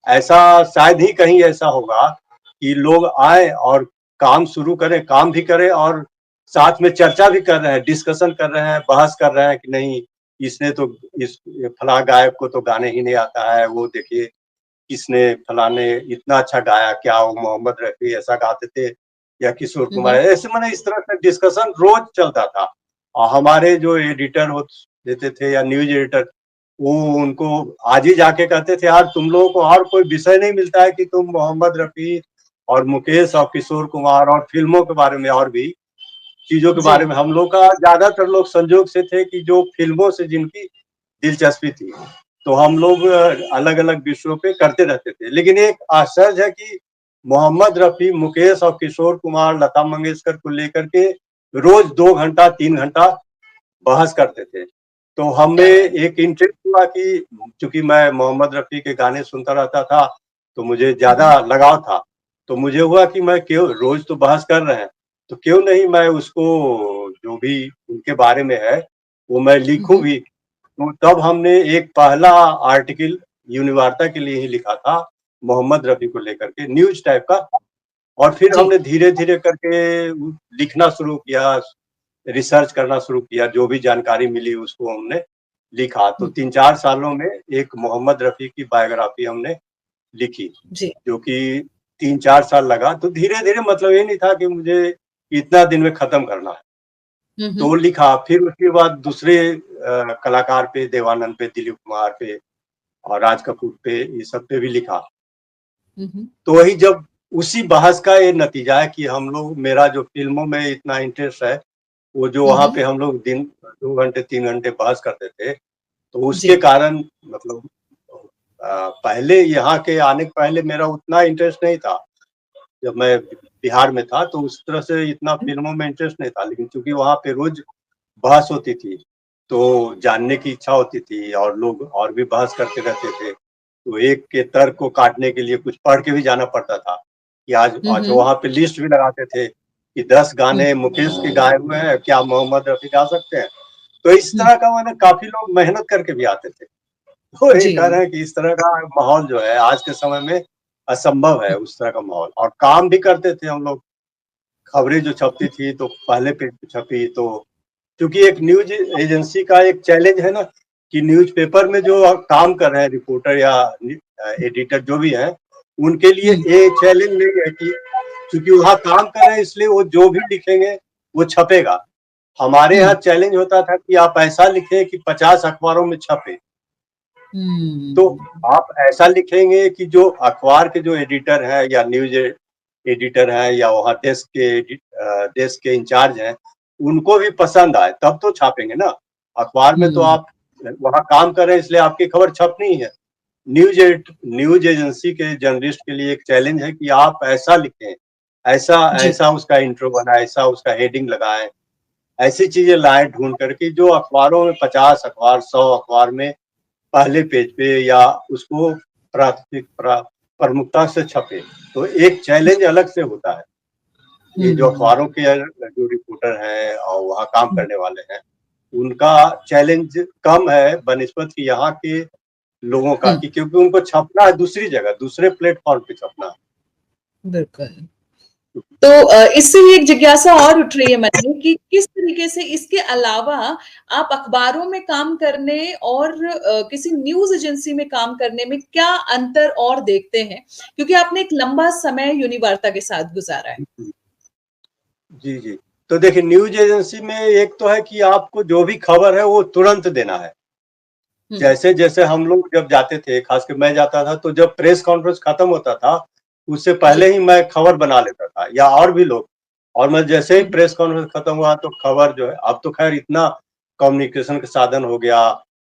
ऐसा शायद ही कहीं ऐसा होगा कि लोग आएँ और काम शुरू करें, काम भी करें और साथ में चर्चा भी कर रहे हैं, डिस्कशन कर रहे हैं, बहस कर रहे हैं कि नहीं इसने तो इस फलाँ गायक को तो गाने ही नहीं आता है, वो देखिए किसने फलाने इतना अच्छा गाया, क्या वो मोहम्मद रफ़ी ऐसा गाते थे या किशोर हुँ, कुमार हुँ। ऐसे माने इस तरह का डिस्कशन रोज़ चलता था। और हमारे जो एडिटर हो देते थे या न्यूज़ एडिटर वो उनको आज ही जाके कहते थे यार तुम लोगों को और कोई विषय नहीं मिलता है कि तुम मोहम्मद रफ़ी और मुकेश और किशोर कुमार और फ़िल्मों के बारे में और भी चीज़ों के जी। बारे में हम लोग का ज़्यादातर लोग संजोग से थे कि जो फ़िल्मों से जिनकी दिलचस्पी थी। तो हम लोग अलग-अलग विषयों पे करते रहते थे। लेकिन एक आश्चर्य है कि मोहम्मद रफ़ी, मुकेश और किशोर कुमार, लता मंगेशकर को लेकर के रोज़ 2 घंटा, 3 घंटा बहस करते थे। तो हमें क्या बात! एक इंटरेस्ट हुआ कि चूँकि मैं मोहम्मद रफ़ी के गाने सुनता रहता था, तो मुझे हुँ, ज़्यादा हुँ। लगाव था। तो मुझे हुआ कि मैं क्यों रोज़ तो बहस कर रहे हैं, तो क्यों नहीं मैं उसको जो भी उनके बारे में है, वो मैं हुँ, लिखूँ हुँ। भी। तो तब हमने एक पहला आर्टिकल यूनि वार्ता के लिए ही लिखा था, मोहम्मद रफ़ी को लेकर के न्यूज़ टाइप का और फिर जी। हमने धीरे-धीरे करके लिखना शुरू किया, रिसर्च करना शुरू किया, जो भी जानकारी मिली उसको हमने लिखा। तो हुँ, 3-4 सालों में एक मोहम्मद रफ़ी की बायोग्राफ़ी हमने लिखी, जी। जो कि 3-4 साल लगा। तो धीरे-धीरे मतलब ये नहीं था कि मुझे इतना दिन में ख़त्म करना है। हुँ, तो हुँ। वो लिखा, फिर उसके बाद दूसरे कलाकार पे, देवानंद पे, दिलीप कुमार पे और राज कपूर पे, ये सब पे भी लिखा। हुँ, हुँ। तो वही जब उसी बहस का ये नतीजा है कि हम लोग मेरा जो फ़िल्मों में इतना इंटरेस्ट है, वो जो हुँ, वहाँ हुँ। पे हम लोग दिन 2 घंटे, 3 घंटे बहस करते थे, तो जी। उसके कारण मतलब पहले यहाँ के आने के पहले मेरा उतना इंटरेस्ट नहीं था। जब मैं बिहार में था, तो उस तरह से इतना हुँ। फ़िल्मों में इंटरेस्ट नहीं था, लेकिन चूँकि वहाँ पे रोज़ बहस होती थी, तो जानने की इच्छा होती थी और लोग और भी बहस करते रहते थे। तो एक के तर्क को काटने के लिए कुछ पढ़ के भी जाना पड़ता था कि आज अच्छा हम्म। वहाँ पे लिस्ट भी लगाते थे कि 10 गाने मुकेश के गाए हुए हैं, क्या मोहम्मद रफी गा सकते हैं। तो इस हम्म। तरह का मैंने काफी लोग मेहनत करके भी आते थे। तो ये जी। कह रहे हैं कि इस तरह का माहौल जो है आज के समय में असंभव है, उस तरह का माहौल। और काम भी करते थे हम लोग, खबरें जो छपती थी तो पहले पेज पे छपी। तो क्योंकि एक न्यूज एजेंसी का एक चैलेंज है ना कि न्यूज़पेपर में जो काम कर रहे हैं रिपोर्टर या एडिटर जो भी है, उनके लिए हम्म। ये चैलेंज नहीं है कि क्योंकि वहाँ काम कर रहे हैं इसलिए वो जो भी लिखेंगे वो छपेगा। हमारे यहाँ हम्म। चैलेंज होता था कि आप ऐसा लिखें कि 50 अखबारों में छपे। तो हम्म। आप ऐसा लिखेंगे कि जो अखबार के जो एडिटर है या न्यूज एडिटर है या वहाँ डेस्क के इंचार्ज हैं, उनको भी पसंद आए तब तो छापेंगे ना। अखबार में तो हम्म। आप वहाँ काम कर रहे हैं इसलिए आपकी खबर छपनी ही है। न्यूज एजेंसी के जर्नलिस्ट के लिए एक चैलेंज है कि आप ऐसा लिखें, ऐसा जी। ऐसा उसका इंट्रो बनाए, ऐसा उसका हेडिंग लगाए, ऐसी चीजें लाए ढूंढ करके जो अखबारों में 50 अखबार 100 अखबार में पहले पेज पे या उसको प्रमुखता से छपे। तो एक चैलेंज अलग से होता है। ये जो हम्म। अखबारों के जो रिपोर्टर हैं और वहाँ काम करने वाले हैं, उनका चैलेंज कम है बनिस्बत कि यहाँ के लोगों का, हम्म। कि क्योंकि उनको छपना है दूसरी जगह, दूसरे प्लेटफॉर्म पे छपना है। बिल्कुल। तो इससे ही एक जिज्ञासा और उठ रही है मन में कि किस तरीके से इसके अलावा आप अखबारों में काम करने और किसी न्यूज एजेंसी में काम करने में क्या अंतर और देखते हैं, क्योंकि आपने एक लंबा समय यूनिवार्ता के साथ गुजारा है। जी जी। तो देखिए न्यूज एजेंसी में एक तो है कि आपको जो भी खबर है वो तुरंत देना है। हम्म। जैसे जैसे हम लोग जब जाते थे, खासकर मैं जाता था, तो जब प्रेस कॉन्फ्रेंस खत्म होता था उससे जी। पहले ही मैं खबर बना लेता था या और भी लोग। और मैं जैसे ही हम्म। प्रेस कॉन्फ्रेंस खत्म हुआ तो खबर जो है, अब तो खैर इतना कम्युनिकेशन का साधन हो गया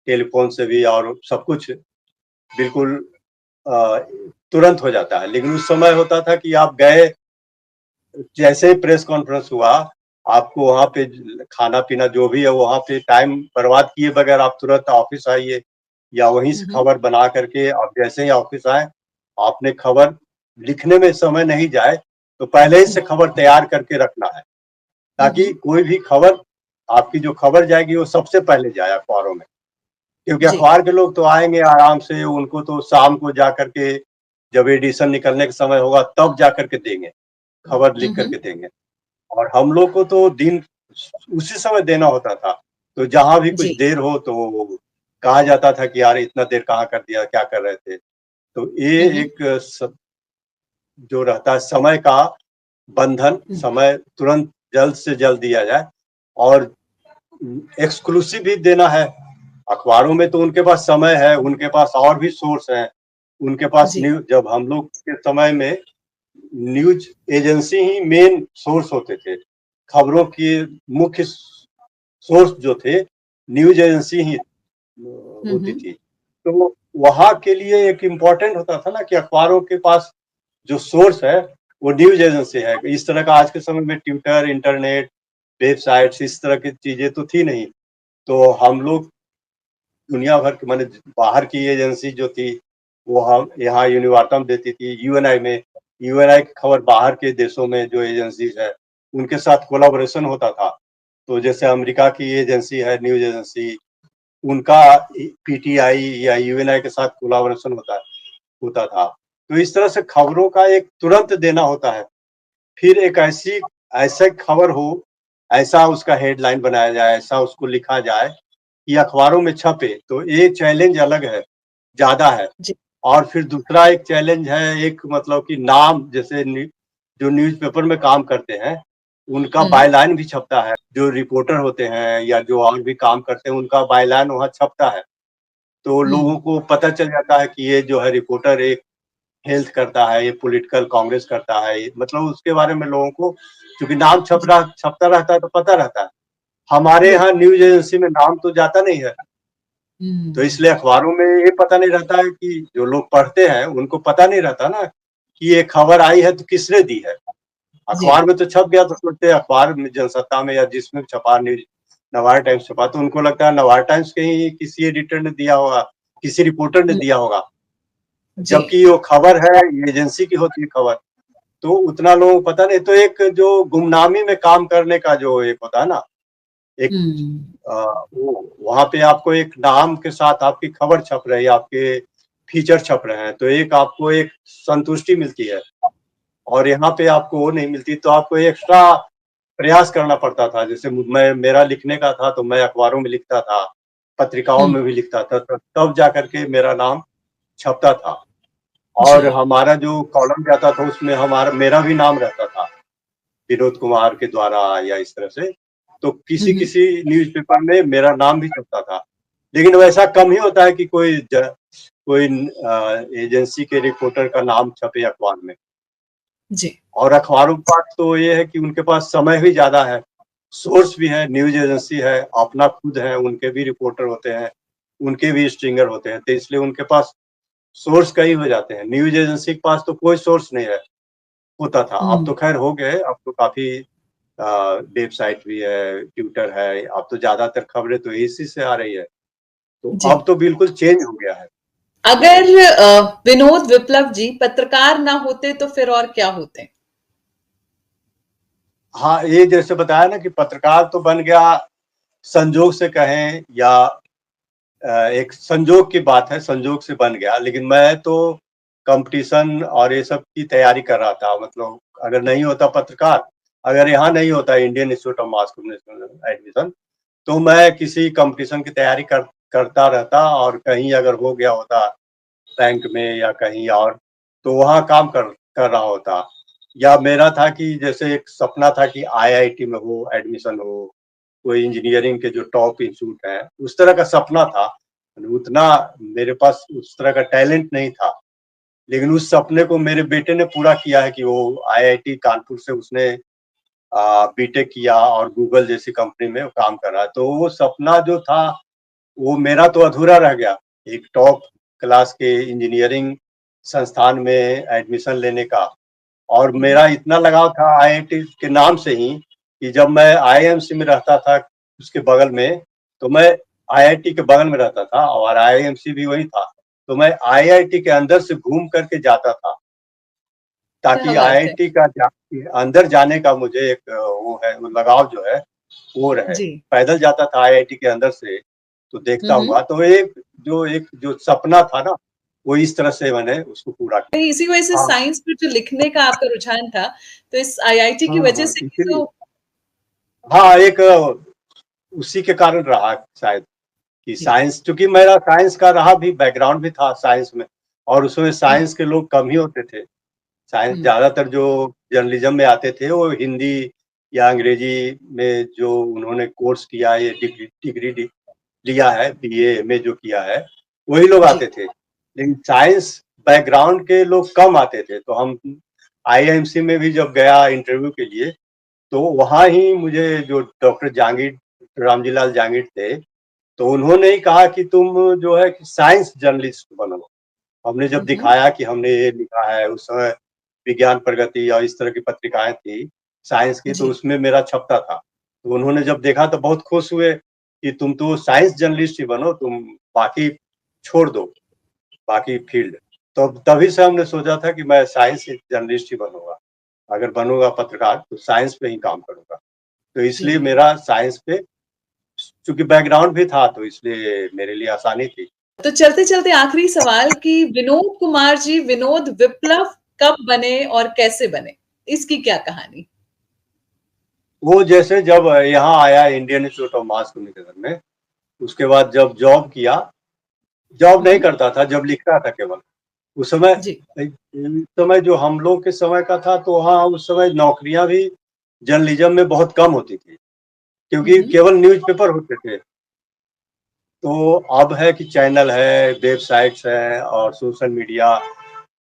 टेलीफोन से भी, और सब कुछ बिल्कुल अ, तुरंत हो जाता है। लेकिन उस समय होता था कि आप गए, जैसे ही प्रेस कॉन्फ्रेंस हुआ, आपको वहाँ पे खाना पीना जो भी है वहाँ पे टाइम बर्बाद किए बगैर आप तुरंत ऑफिस आइए, या वहीं से हम्म। खबर बना करके आप जैसे ही ऑफिस आए, आपने खबर लिखने में समय नहीं जाए तो पहले ही से खबर तैयार करके रखना है, ताकि हम्म। कोई भी खबर, आपकी जो खबर जाएगी वो सबसे पहले जाए अखबारों में। क्योंकि जी। अखबार के लोग तो आएंगे आराम से, उनको तो शाम को जा करके जब एडिशन निकलने का समय होगा तब जा करके देंगे, खबर लिख हम्म। करके देंगे। और हम लोग को तो दिन उसी समय देना होता था। तो जहाँ भी कुछ जी। देर हो तो कहा जाता था कि यार इतना देर कहाँ कर दिया, क्या कर रहे थे। तो ये हम्म। एक जो रहता है समय का बंधन, हम्म। समय तुरंत जल्द से जल्द दिया जाए। और एक्सक्लूसिव भी देना है। अखबारों में तो उनके पास समय है, उनके पास और भी सोर्स हैं, उनके पास जी। न्यूज, जब हम लोग के समय में न्यूज एजेंसी ही मेन सोर्स होते थे। खबरों की मुख्य सोर्स जो थे न्यूज एजेंसी ही होती हम्म। थी। तो वहाँ के लिए एक इम्पोर्टेंट होता था ना कि अखबारों के पास जो सोर्स है वो न्यूज एजेंसी है। इस तरह का आज के समय में ट्विटर, इंटरनेट, वेबसाइट्स, इस तरह की चीजें तो थी नहीं। तो हम लोग दुनिया भर के, माने बाहर की एजेंसी जो थी वो हम यहाँ यूनिवार्ता में देती थी, यूएनआई में। यूएनआई की खबर बाहर के देशों में जो एजेंसीज है उनके साथ कोलाबोरेशन होता था। तो जैसे अमेरिका की एजेंसी है न्यूज एजेंसी, उनका पीटीआई या यूएनआई के साथ कोलाबोरेशन होता था। तो इस तरह से खबरों का एक तुरंत देना होता है। फिर एक ऐसे खबर हो, ऐसा उसका हेडलाइन बनाया जाए, ऐसा उसको लिखा जाए कि अखबारों में छपे। तो ये चैलेंज अलग है, ज्यादा है। जी। और फिर दूसरा एक चैलेंज है, एक मतलब कि नाम, जैसे जो न्यूज़पेपर में काम करते हैं उनका हम्म। बायलाइन भी छपता है। जो रिपोर्टर होते हैं या जो और भी काम करते हैं उनका बायलाइन वहाँ छपता है। तो लोगों हम्म। को पता चल जाता है कि ये जो है रिपोर्टर एक हेल्थ करता है, ये पॉलिटिकल कांग्रेस करता है, मतलब उसके बारे में लोगों को, क्योंकि नाम जी। छपता रहता है तो पता रहता है। हमारे यहाँ बिल्कुल। न्यूज एजेंसी में नाम तो जाता नहीं है। तो हम्म। इसलिए अखबारों में ये पता नहीं रहता है कि जो लोग पढ़ते हैं उनको पता नहीं रहता ना कि ये खबर आई है तो किसने दी है। जी। अखबार में तो छप गया तो सोचते हैं अखबार में, जनसत्ता में या जिसमें छपा, न्यूज नवार टाइम्स छपा, तो उनको लगता है नवार टाइम्स के ही किसी एडिटर ने दिया होगा, किसी रिपोर्टर ने हम्म। दिया होगा। जी। जबकि वो खबर है, एजेंसी की होती है खबर, तो उतना लोगों को पता नहीं। तो एक जो गुमनामी में काम करने का जो एक होता है ना, एक हुँ। वो वहाँ पे आपको एक नाम के साथ आपकी खबर छप रही है, आपके फीचर छप रहे हैं, तो एक आपको एक संतुष्टि मिलती है और यहाँ पे आपको वो नहीं मिलती, तो आपको एक्स्ट्रा प्रयास करना पड़ता था। जैसे मैं मेरा लिखने का था तो मैं अखबारों में लिखता था, पत्रिकाओं हुँ। में भी लिखता था, तब जाकर के मेरा नाम छपता था और जी। हमारा जो कॉलम जाता था उसमें हमारा मेरा भी नाम रहता था, विनोद कुमार के द्वारा या इस तरह से। तो हुँ, हुँ। किसी-किसी न्यूज़पेपर में मेरा नाम भी छपता था। लेकिन वैसा कम ही होता है कि कोई एजेंसी के रिपोर्टर का नाम छपे अखबार में। जी। और अखबारों के पास तो ये है कि उनके पास समय भी ज़्यादा है, सोर्स भी है, न्यूज़ एजेंसी है, अपना खुद है, उनके भी रिपोर्टर होते हैं, उनके भी स्ट्रिंगर होते हैं, तो इसलिए उनके पास सोर्स कई हो जाते हैं। न्यूज़ एजेंसी के पास तो कोई सोर्स नहीं है, होता था। अब हुँ। तो खैर हो गए, अब तो काफ़ी वेबसाइट भी है, ट्विटर है, अब तो ज़्यादातर खबरें तो इसी से आ रही है। तो जी। अब तो बिल्कुल चेंज हो गया है। अगर विनोद विप्लव जी पत्रकार ना होते तो फिर और क्या होते? हाँ, ये जैसे बताया ना कि पत्रकार तो बन गया, संजोग से कहें या एक संजोग की बात है, संजोग से बन गया। लेकिन मैं तो कॉम्पिटिशन और ये सब की तैयारी कर रहा था। मतलब अगर नहीं होता पत्रकार, अगर यहाँ नहीं होता Indian institute of mass communication admission, तो मैं किसी कॉम्पिटिशन की तैयारी करता रहता और कहीं अगर हो गया होता बैंक में या कहीं और, तो वहाँ काम कर रहा होता। या मेरा था कि जैसे एक सपना था कि आईआईटी में हो, एडमिशन हो, कोई इंजीनियरिंग के जो टॉप इंस्टीट्यूट हैं, उस तरह का सपना था। उतना मेरे पास उस तरह का टैलेंट नहीं था। लेकिन उस सपने को मेरे बेटे ने पूरा किया है कि वो आईआईटी कानपुर से उसने बीटेक किया और गूगल जैसी कंपनी में वो काम कर रहा है। तो वो सपना जो था, वो मेरा तो अधूरा रह गया। एक टॉप क्लास के इंजीनियरिंग संस्थान में एडमिशन लेने का। और हुँ, हुँ। मेरा इतना लगाव था आईआईटी के नाम से ही कि जब मैं आईआईएमसी में रहता था उसके बगल में, तो मैं आईआईटी के बगल में रहता था और आईआईएमसी भी वही था। तो मैं आईआईटी के अंदर से घूम करके जाता था, क्या ताकि बात है! आईआईटी का अंदर जाने का मुझे एक वो है, वो लगाव जो है वो रहे। जी। पैदल जाता था आईआईटी के अंदर से, तो हुँ, देखता हुँ। हुआ। तो एक जो सपना था ना, वो इस तरह से मैंने उसको पूरा नहीं, किया। इसी वजह से हाँ, साइंस में जो लिखने का आपका रुझान था, तो इस आईआईटी की हाँ, वजह हाँ, से ही इसीलिए। तो हाँ, एक उसी के कारण रहा शायद कि जी। साइंस, चूँकि मेरा साइंस का रहा भी, बैकग्राउंड भी था साइंस में और उसमें हुँ, साइंस के लोग कम ही होते थे। साइंस हुँ। ज़्यादातर जो जर्नलिज़्म में आते थे, वो हिंदी या अंग्रेजी में जो उन्होंने कोर्स किया है, ये डिग्री लिया है, बीए, एमए जो किया है, वही लोग जी, आते थे। लेकिन साइंस बैकग्राउंड के लोग कम आते थे। तो हम आईआईएमसी में भी जब गया इंटरव्यू के लिए, तो वहाँ ही मुझे जो डॉक्टर जहांगीर रामजी लाल जहांगीर थे, तो उन्होंने ही कहा कि तुम जो है कि साइंस जर्नलिस्ट बनो। हमने जब हुँ, हुँ। दिखाया कि हमने ये लिखा है, उस समय विज्ञान प्रगति और इस तरह की पत्रिकाएँ थी, साइंस की, तो जी, उसमें मेरा छपता था। तो उन्होंने जब देखा तो बहुत खुश हुए कि तुम तो साइंस जर्नलिस्ट ही बनो, तुम बाकी छोड़ दो, बाकी फ़ील्ड। तो तभी से हमने सोचा था कि मैं साइंस जर्नलिस्ट ही बनूँगा। अगर बनूँगा पत्रकार तो साइंस पे ही काम करूँगा। तो इसलिए जी। मेरा साइंस पे चूँकि बैकग्राउंड भी था, तो इसलिए मेरे लिए आसानी थी। तो चलते-चलते आखिरी सवाल कि विनोद कुमार जी विनोद विप्लव कब बने और कैसे बने? इसकी क्या कहानी? वो जैसे जब यहाँ आया Indian institute of mass communication में, उसके बाद जब जॉब किया, जॉब हुँ, नहीं हुँ। करता था, जब लिखता था केवल। उस समय जी। उस समय जो हम लोग के समय का था, तो वहाँ उस समय नौकरियाँ भी जर्नलिज़्म में बहुत कम होती थी, हुँ, क्योंकि हुँ। केवल न्यूज़पेपर होते थे। तो अब है कि चैनल है, वेबसाइट्स हैं और सोशल मीडिया,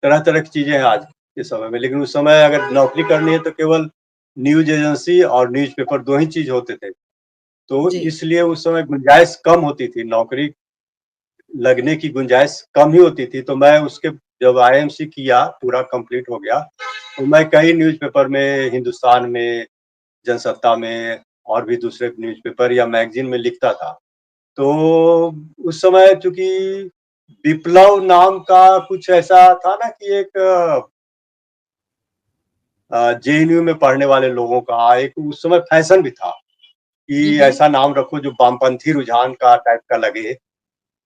तरह-तरह की चीज़ें हैं आज के समय में। लेकिन उस समय अगर नौकरी करनी है तो केवल न्यूज़ एजेंसी और न्यूज़पेपर 2 ही चीज़ होते थे। तो जी। इसलिए उस समय गुंजाइश कम होती थी, नौकरी लगने की गुंजाइश कम ही होती थी। तो मैं उसके जब आईएमसी किया, पूरा कंप्लीट हो गया, तो मैं कई न्यूज़पेपर में, हिंदुस्तान में, जनसत्ता में और भी दूसरे न्यूज़पेपर या मैगज़ीन में लिखता था। तो उस समय चूँकि विप्लव नाम का कुछ ऐसा था ना कि एक जेएनयू में पढ़ने वाले लोगों का एक उस समय फैशन भी था हुँ, कि हुँ। ऐसा नाम रखो जो वामपंथी रुझान का टाइप का लगे। हुँ,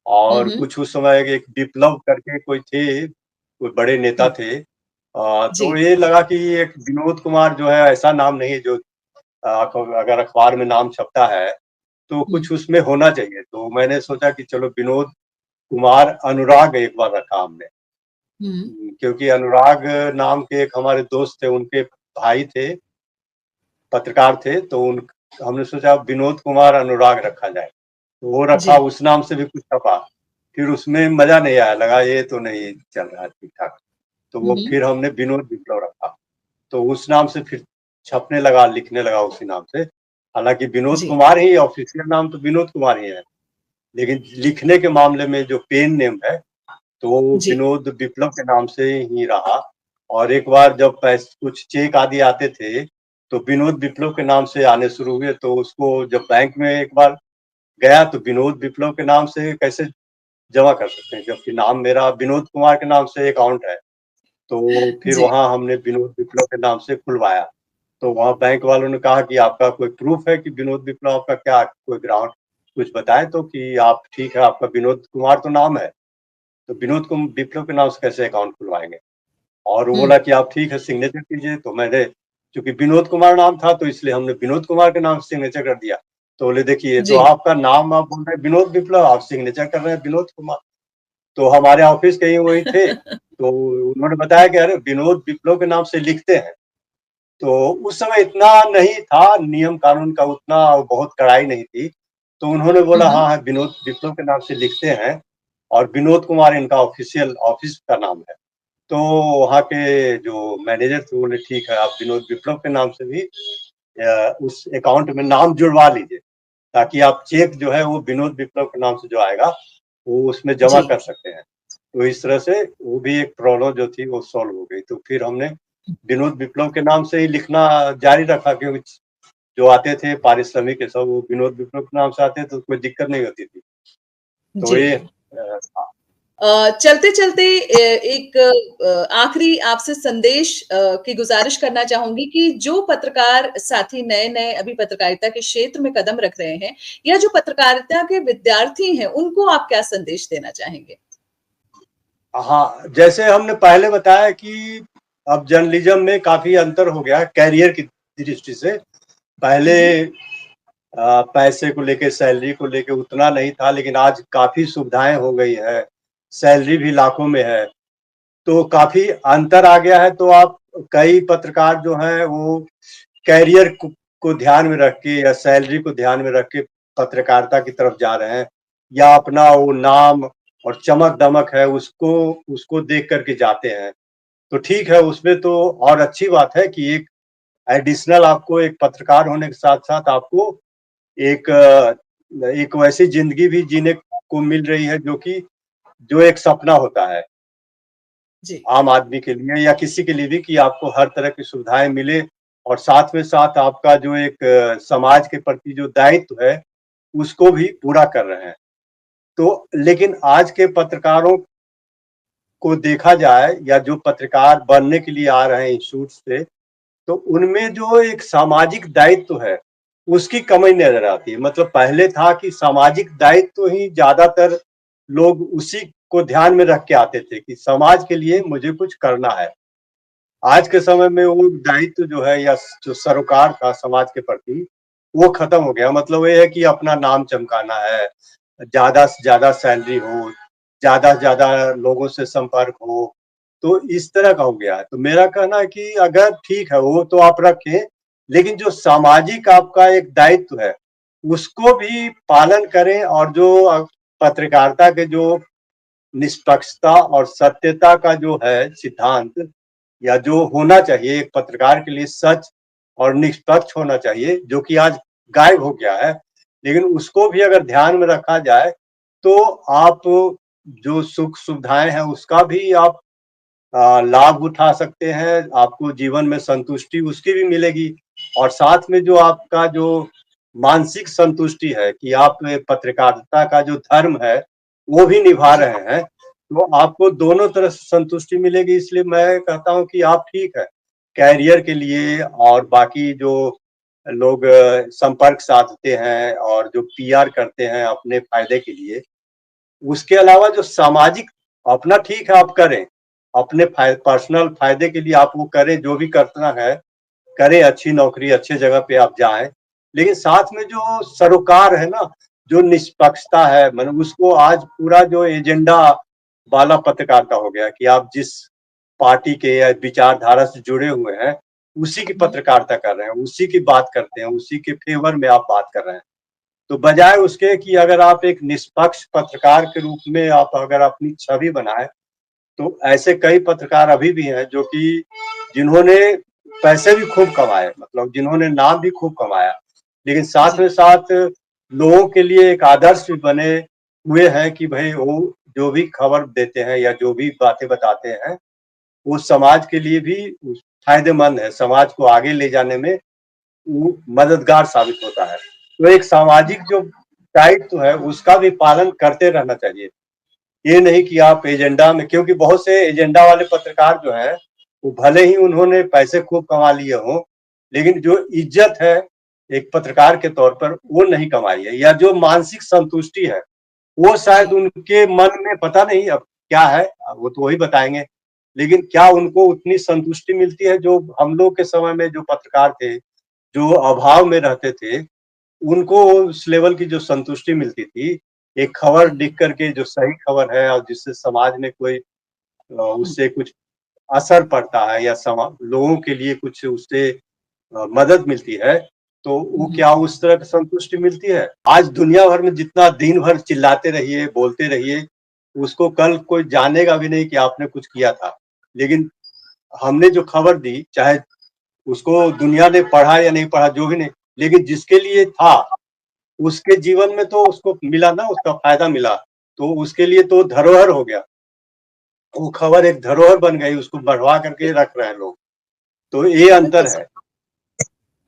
और हुँ। कुछ उस समय एक विप्लव करके कोई थे, कोई बड़े नेता हुँ। थे। तो जी। ये लगा कि एक विनोद कुमार जो है ऐसा नाम नहीं है जो अगर अखबार में नाम छपता है, तो हुँ। कुछ उसमें होना चाहिए। तो मैंने सोचा कि चलो विनोद कुमार अनुराग एक बार रखा हमने। हुँ। क्योंकि अनुराग नाम के एक हमारे दोस्त थे, उनके भाई थे, पत्रकार थे, तो उन हमने सोचा विनोद कुमार अनुराग रखा जाए। तो वो रखा, जी। उस नाम से भी कुछ छपा। फिर उसमें मज़ा नहीं आया, लगा ये तो नहीं चल रहा है ठीक-ठाक। तो हुँ, वो हुँ। फिर हमने विनोद विप्लव रखा। तो उस नाम से फिर छपने लगा, लिखने लगा उसी नाम से। हालाँकि विनोद जी। कुमार ही ऑफ़िशियल नाम तो विनोद कुमार ही है। लेकिन लिखने के मामले में जो पेन नेम है, तो वो जी। विनोद विप्लव के नाम से ही रहा। और एक बार जब कुछ चेक आदि आते थे, तो विनोद विप्लव के नाम से आने शुरू हुए। तो उसको जब बैंक में एक बार गया तो विनोद विप्लव के नाम से कैसे जमा कर सकते हैं, जबकि नाम मेरा विनोद कुमार के नाम से अकाउंट है। तो फिर जी। वहाँ हमने विनोद विप्लव के नाम से खुलवाया। तो वहाँ बैंक वालों ने कहा कि आपका कोई प्रूफ़ है कि विनोद विप्लव आपका क्या कोई ग्राउंड कुछ बताएँ तो कि आप ठीक है, आपका विनोद कुमार तो नाम है, तो विनोद विप्लव के नाम से कैसे अकाउंट खुलवाएँगे? और वो हुँ। बोला कि आप ठीक है सिग्नेचर कीजिए। तो मैंने चूँकि विनोद कुमार नाम था तो इसलिए हमने विनोद कुमार के नाम से सिग्नेचर कर दिया। तो बोले देखिए ये तो जी। आपका नाम आप बोल रहे हैं विनोद विप्लव, आप सिग्नेचर कर रहे हैं विनोद कुमार। तो हमारे ऑफ़िस के ही वही थे, तो उन्होंने बताया कि अरे विनोद विप्लव के नाम से लिखते हैं। तो उस समय इतना नहीं था नियम कानून का, उतना बहुत कड़ाई नहीं थी। तो उन्होंने हुँ, बोला हुँ। हाँ, हाँ, विनोद विप्लव के नाम से लिखते हैं और विनोद कुमार इनका ऑफ़िशियल ऑफ़िस का नाम है। तो वहाँ के जो मैनेजर थे बोले ठीक है, आप विनोद विप्लव के नाम से भी उस अकाउंट में नाम जुड़वा लीजिए, ताकि आप चेक जो है वो विनोद विप्लव के नाम से जो आएगा, वो उसमें जमा जी। कर सकते हैं। तो इस तरह से वो भी एक प्रॉब्लम जो थी वो सॉल्व हो गई। तो फिर हमने विनोद विप्लव के नाम से ही लिखना जारी रखा, क्योंकि जो आते थे पारिश्रमिक ये सब वो विनोद विप्लव के नाम से आते तो कोई दिक्कत नहीं होती थी। तो जी। ये चलते-चलते एक आखिरी आपसे संदेश की गुज़ारिश करना चाहूँगी कि जो पत्रकार साथी नए-नए अभी पत्रकारिता के क्षेत्र में कदम रख रहे हैं या जो पत्रकारिता के विद्यार्थी हैं, उनको आप क्या संदेश देना चाहेंगे? हाँ, जैसे हमने पहले बताया कि अब जर्नलिज़्म में काफ़ी अंतर हो गया है करियर की दृष्टि से। हुँ, पहले हुँ। पैसे को लेके, सैलरी को लेके उतना नहीं था, लेकिन आज काफ़ी सुविधाएँ हो गई है, सैलरी भी लाखों में है, तो काफ़ी अंतर आ गया है। तो आप कई पत्रकार जो हैं वो करियर को ध्यान में रख के या सैलरी को ध्यान में रख के पत्रकारिता की तरफ जा रहे हैं, या अपना वो नाम और चमक-दमक है उसको उसको देख कर के जाते हैं। तो ठीक है, उसमें तो और अच्छी बात है कि एक एडिशनल आपको एक पत्रकार होने के साथ-साथ आपको एक एक वैसी ज़िंदगी भी जीने को मिल रही है जो एक सपना होता है, जी। आम आदमी के लिए या किसी के लिए भी, कि आपको हर तरह की सुविधाएँ मिले और साथ में साथ आपका जो एक समाज के प्रति जो दायित्व है, उसको भी पूरा कर रहे हैं। तो लेकिन आज के पत्रकारों को देखा जाए या जो पत्रकार बनने के लिए आ रहे हैं इंस्टीट्यूट से, तो उनमें जो एक सामाजिक दायित्व है, उसकी कमी नज़र आती है। मतलब पहले था कि सामाजिक दायित्व ही ज़्यादातर लोग उसी को ध्यान में रख के आते थे कि समाज के लिए मुझे कुछ करना है। आज के समय में वो दायित्व जो है या जो सरोकार था समाज के प्रति, वो खत्म हो गया। मतलब ये है कि अपना नाम चमकाना है, ज़्यादा से ज़्यादा सैलरी हो, ज़्यादा से ज़्यादा लोगों से संपर्क हो, तो इस तरह का हो गया है। तो मेरा कहना है कि अगर ठीक है, वो तो आप रखें, लेकिन जो सामाजिक आपका एक दायित्व है, उसको भी पालन करें। और जो पत्रकारिता के जो निष्पक्षता और सत्यता का जो है सिद्धांत, या जो होना चाहिए एक पत्रकार के लिए, सच और निष्पक्ष होना चाहिए, जो कि आज गायब हो गया है। लेकिन उसको भी अगर ध्यान में रखा जाए, तो आप जो सुख-सुविधाएँ हैं, उसका भी आप लाभ उठा सकते हैं, आपको जीवन में संतुष्टि उसकी भी मिलेगी। और साथ में जो आपका जो मानसिक संतुष्टि है कि आप पत्रकारिता का जो धर्म है, वो भी निभा रहे हैं, तो आपको दोनों तरफ से संतुष्टि मिलेगी। इसलिए मैं कहता हूँ कि आप ठीक है, कैरियर के लिए और बाकी जो लोग संपर्क साधते हैं और जो पीआर करते हैं अपने फायदे के लिए, उसके अलावा जो सामाजिक अपना ठीक है आप करें, अपने पर्सनल फायदे के लिए आप वो करें, जो भी करना है करें, अच्छी नौकरी अच्छे जगह पे आप जाएं, लेकिन साथ में जो सरोकार है ना, जो निष्पक्षता है, मतलब उसको आज पूरा जो एजेंडा वाला पत्रकारिता हो गया कि आप जिस पार्टी के या विचारधारा से जुड़े हुए हैं उसी की हम्म, पत्रकारिता कर रहे हैं, उसी की बात करते हैं, उसी के फेवर में आप बात कर रहे हैं। तो बजाय उसके कि अगर आप एक निष्पक्ष पत्रकार के रूप में आप अगर अपनी छवि बनाए, तो ऐसे कई पत्रकार अभी भी हैं जो कि जिन्होंने पैसे भी खूब कमाए, मतलब जिन्होंने नाम भी खूब कमाया, लेकिन साथ जी, में साथ लोगों के लिए एक आदर्श भी बने हुए हैं कि भाई वो जो भी खबर देते हैं या जो भी बातें बताते हैं वो समाज के लिए भी फायदेमंद है, समाज को आगे ले जाने में वो मददगार साबित होता है। तो एक सामाजिक जो दायित्व है उसका भी पालन करते रहना चाहिए। ये नहीं कि आप एजेंडा में, क्योंकि बहुत से एजेंडा वाले पत्रकार जो हैं वो भले ही उन्होंने पैसे खूब कमा लिए हों, लेकिन जो इज्जत है एक पत्रकार के तौर पर वो नहीं कमाई है, या जो मानसिक संतुष्टि है वो शायद जी, उनके मन में पता नहीं अब क्या है, वो तो वही बताएंगे। लेकिन क्या उनको उतनी संतुष्टि मिलती है जो हम लोग के समय में जो पत्रकार थे, जो अभाव में रहते थे, उनको उस लेवल की जो संतुष्टि मिलती थी, एक खबर जी, लिख करके जो सही खबर है और जिससे समाज में कोई हुँ, उससे कुछ असर पड़ता है या लोगों के लिए कुछ उससे मदद मिलती है, तो वो हुँ, क्या उस तरह की संतुष्टि मिलती है? आज दुनिया भर में जितना दिन भर चिल्लाते रहिए, बोलते रहिए, उसको कल कोई जानेगा भी नहीं कि आपने कुछ किया था। लेकिन हमने जो खबर दी, चाहे उसको दुनिया ने पढ़ा या नहीं पढ़ा, जो भी नहीं, लेकिन जिसके लिए था, उसके जीवन में तो उसको मिला ना, उसका फ़ायदा मिला, तो उसके लिए तो धरोहर हो गया। वो खबर एक धरोहर बन गई, उसको बढ़वा करके रख रहे हैं लोग। तो ये बिल्कुल अंतर सही। है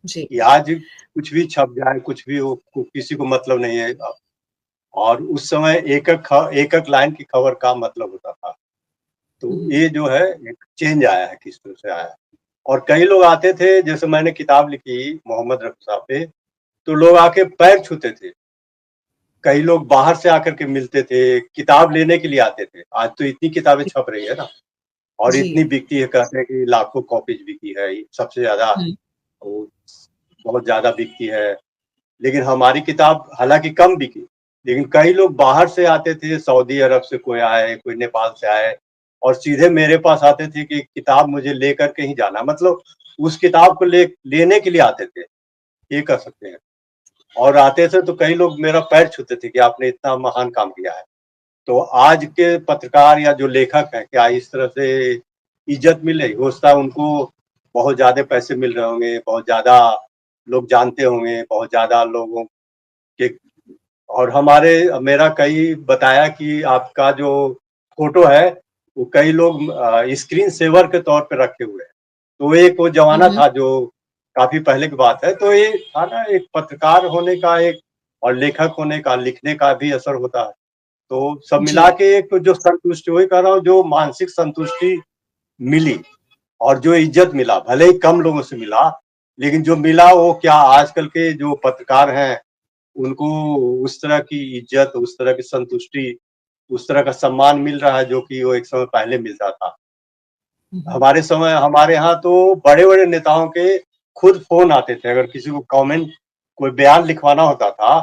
जी, कि आज कुछ भी छप जाए, कुछ भी हो, किसी को मतलब नहीं है। और उस समय एक-एक लाइन की खबर का मतलब होता था। तो हुँ, ये जो है एक चेंज आया है, किस तरह से आया है। और कई लोग आते थे, जैसे मैंने किताब लिखी मोहम्मद रफ़ी साहब पे, तो लोग आके पैर छूते थे। कई लोग बाहर से आकर के मिलते थे, किताब लेने के लिए आते थे। आज तो इतनी किताबें छप रही है ना, और जी, इतनी बिकती है, कहते हैं कि लाखों कॉपीज़ बिकी है, सबसे ज़्यादा हुँ, वो बहुत ज़्यादा बिकती है। लेकिन हमारी किताब हालाँकि कम बिकी, लेकिन कई लोग बाहर से आते थे, सऊदी अरब से कोई आए, कोई नेपाल से आए और सीधे मेरे पास आते थे कि किताब मुझे लेकर के ही जाना, मतलब उस किताब को लेने के लिए आते थे, ये कह सकते हैं। और आते थे तो कई लोग मेरा पैर छूते थे कि आपने इतना महान काम किया है। तो आज के पत्रकार या जो लेखक हैं, क्या इस तरह से इज़्ज़त मिल रही? हो सकता है उनको बहुत ज़्यादा पैसे मिल रहे होंगे, बहुत ज़्यादा लोग जानते होंगे, बहुत ज़्यादा लोगों के, और हमारे मेरा कई बताया कि आपका जो फ़ोटो है, वो कई लोग स्क्रीन सेवर के तौर पे रखे हुए हैं। तो एक वो हुँ, ज़माना हुँ, था जो काफ़ी पहले की बात है। तो ये था ना, एक पत्रकार होने का एक और लेखक होने का, लिखने का भी असर होता है। तो सब मिला जी, के एक जो संतुष्टि, वही कह रहा हूँ, जो मानसिक संतुष्टि मिली और जो इज़्ज़त मिला, भले ही कम लोगों से मिला, लेकिन जो मिला वो क्या आजकल के जो पत्रकार हैं उनको उस तरह की इज़्ज़त, उस तरह की संतुष्टि, उस तरह का सम्मान मिल रहा है जो कि वो एक समय पहले मिलता था। हुँ, हुँ, हमारे समय हमारे यहाँ तो बड़े-बड़े नेताओं के खुद फ़ोन आते थे, अगर किसी को कमेंट कोई बयान लिखवाना होता था,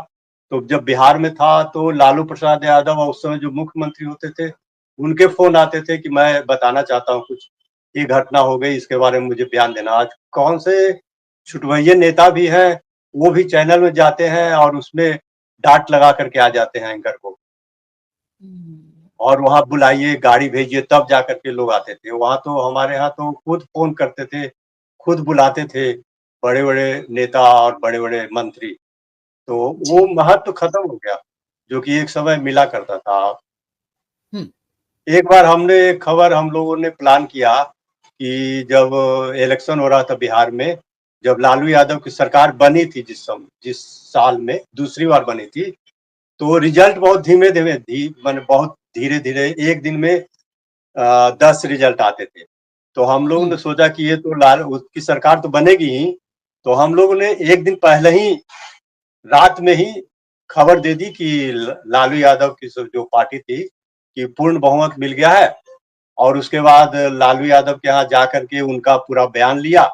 तो जब बिहार में था तो लालू प्रसाद यादव और उस समय जो मुख्यमंत्री होते थे, उनके फ़ोन आते थे कि मैं बताना चाहता हूँ कुछ, ये घटना हो गई, इसके बारे में मुझे बयान देना। आज कौन से छुटभइये नेता भी हैं, वो भी चैनल में जाते हैं और उसमें डाँट लगा कर के आ जाते हैं एंकर को। हुँ, और वहाँ बुलाइए, गाड़ी भेजिए, तब जाकर के लोग आते थे। वहाँ तो हमारे यहाँ तो खुद फ़ोन करते थे, खुद बुलाते थे, बड़े-बड़े नेता और बड़े-बड़े मंत्री। तो वो जी, महत्व खत्म हो गया, जो कि एक समय मिला करता था। हुँ, एक बार हमने एक खबर हम लोगों ने प्लान किया कि जब इलेक्शन हो रहा था बिहार में, जब लालू यादव की सरकार बनी थी, जिस साल में दूसरी बार बनी थी, तो रिजल्ट बहुत धीमे-धीमे माने बहुत धीरे-धीरे एक दिन में 10 रिजल्ट आते थे। तो हम लोगों ने सोचा कि ये तो लाल उसकी सरकार तो बनेगी ही, तो हम लोगों ने एक दिन पहले ही रात में ही खबर दे दी कि लालू यादव की जो पार्टी थी कि पूर्ण बहुमत मिल गया है। और उसके बाद लालू यादव के यहाँ जाकर के उनका पूरा बयान लिया,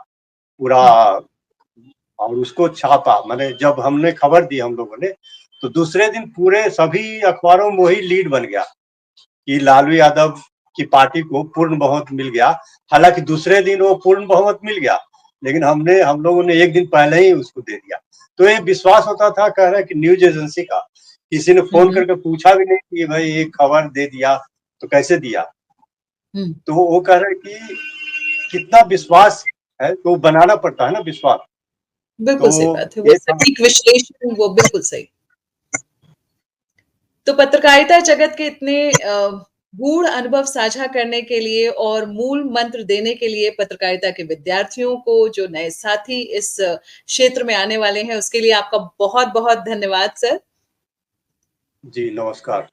पूरा, और उसको छापा। माने जब हमने खबर दी हम लोगों ने, तो दूसरे दिन पूरे सभी अखबारों में वही लीड बन गया कि लालू यादव की पार्टी को पूर्ण बहुमत मिल गया। हालांकि दूसरे दिन वो पूर्ण बहुमत मिल गया, लेकिन हम लोगों ने एक दिन पहले ही उसको दे दिया। तो ये विश्वास होता था, कह रहा है कि न्यूज एजेंसी का, किसी ने फोन करके पूछा भी नहीं कि भाई ये खबर दे दिया तो कैसे दिया। तो वो कह रहे कि कितना विश्वास है, तो बनाना पड़ता है ना विश्वास। बिल्कुल सही बात है, वो सटीक विश्लेषण, वो बिल्कुल सही। तो पत्रकारिता जगत के इतने गूढ़ अनुभव साझा करने के लिए और मूल मंत्र देने के लिए पत्रकारिता के विद्यार्थियों को, जो नए साथी इस क्षेत्र में आने वाले हैं, उसके लिए आपका बहुत बहुत धन्यवाद सर। जी नमस्कार।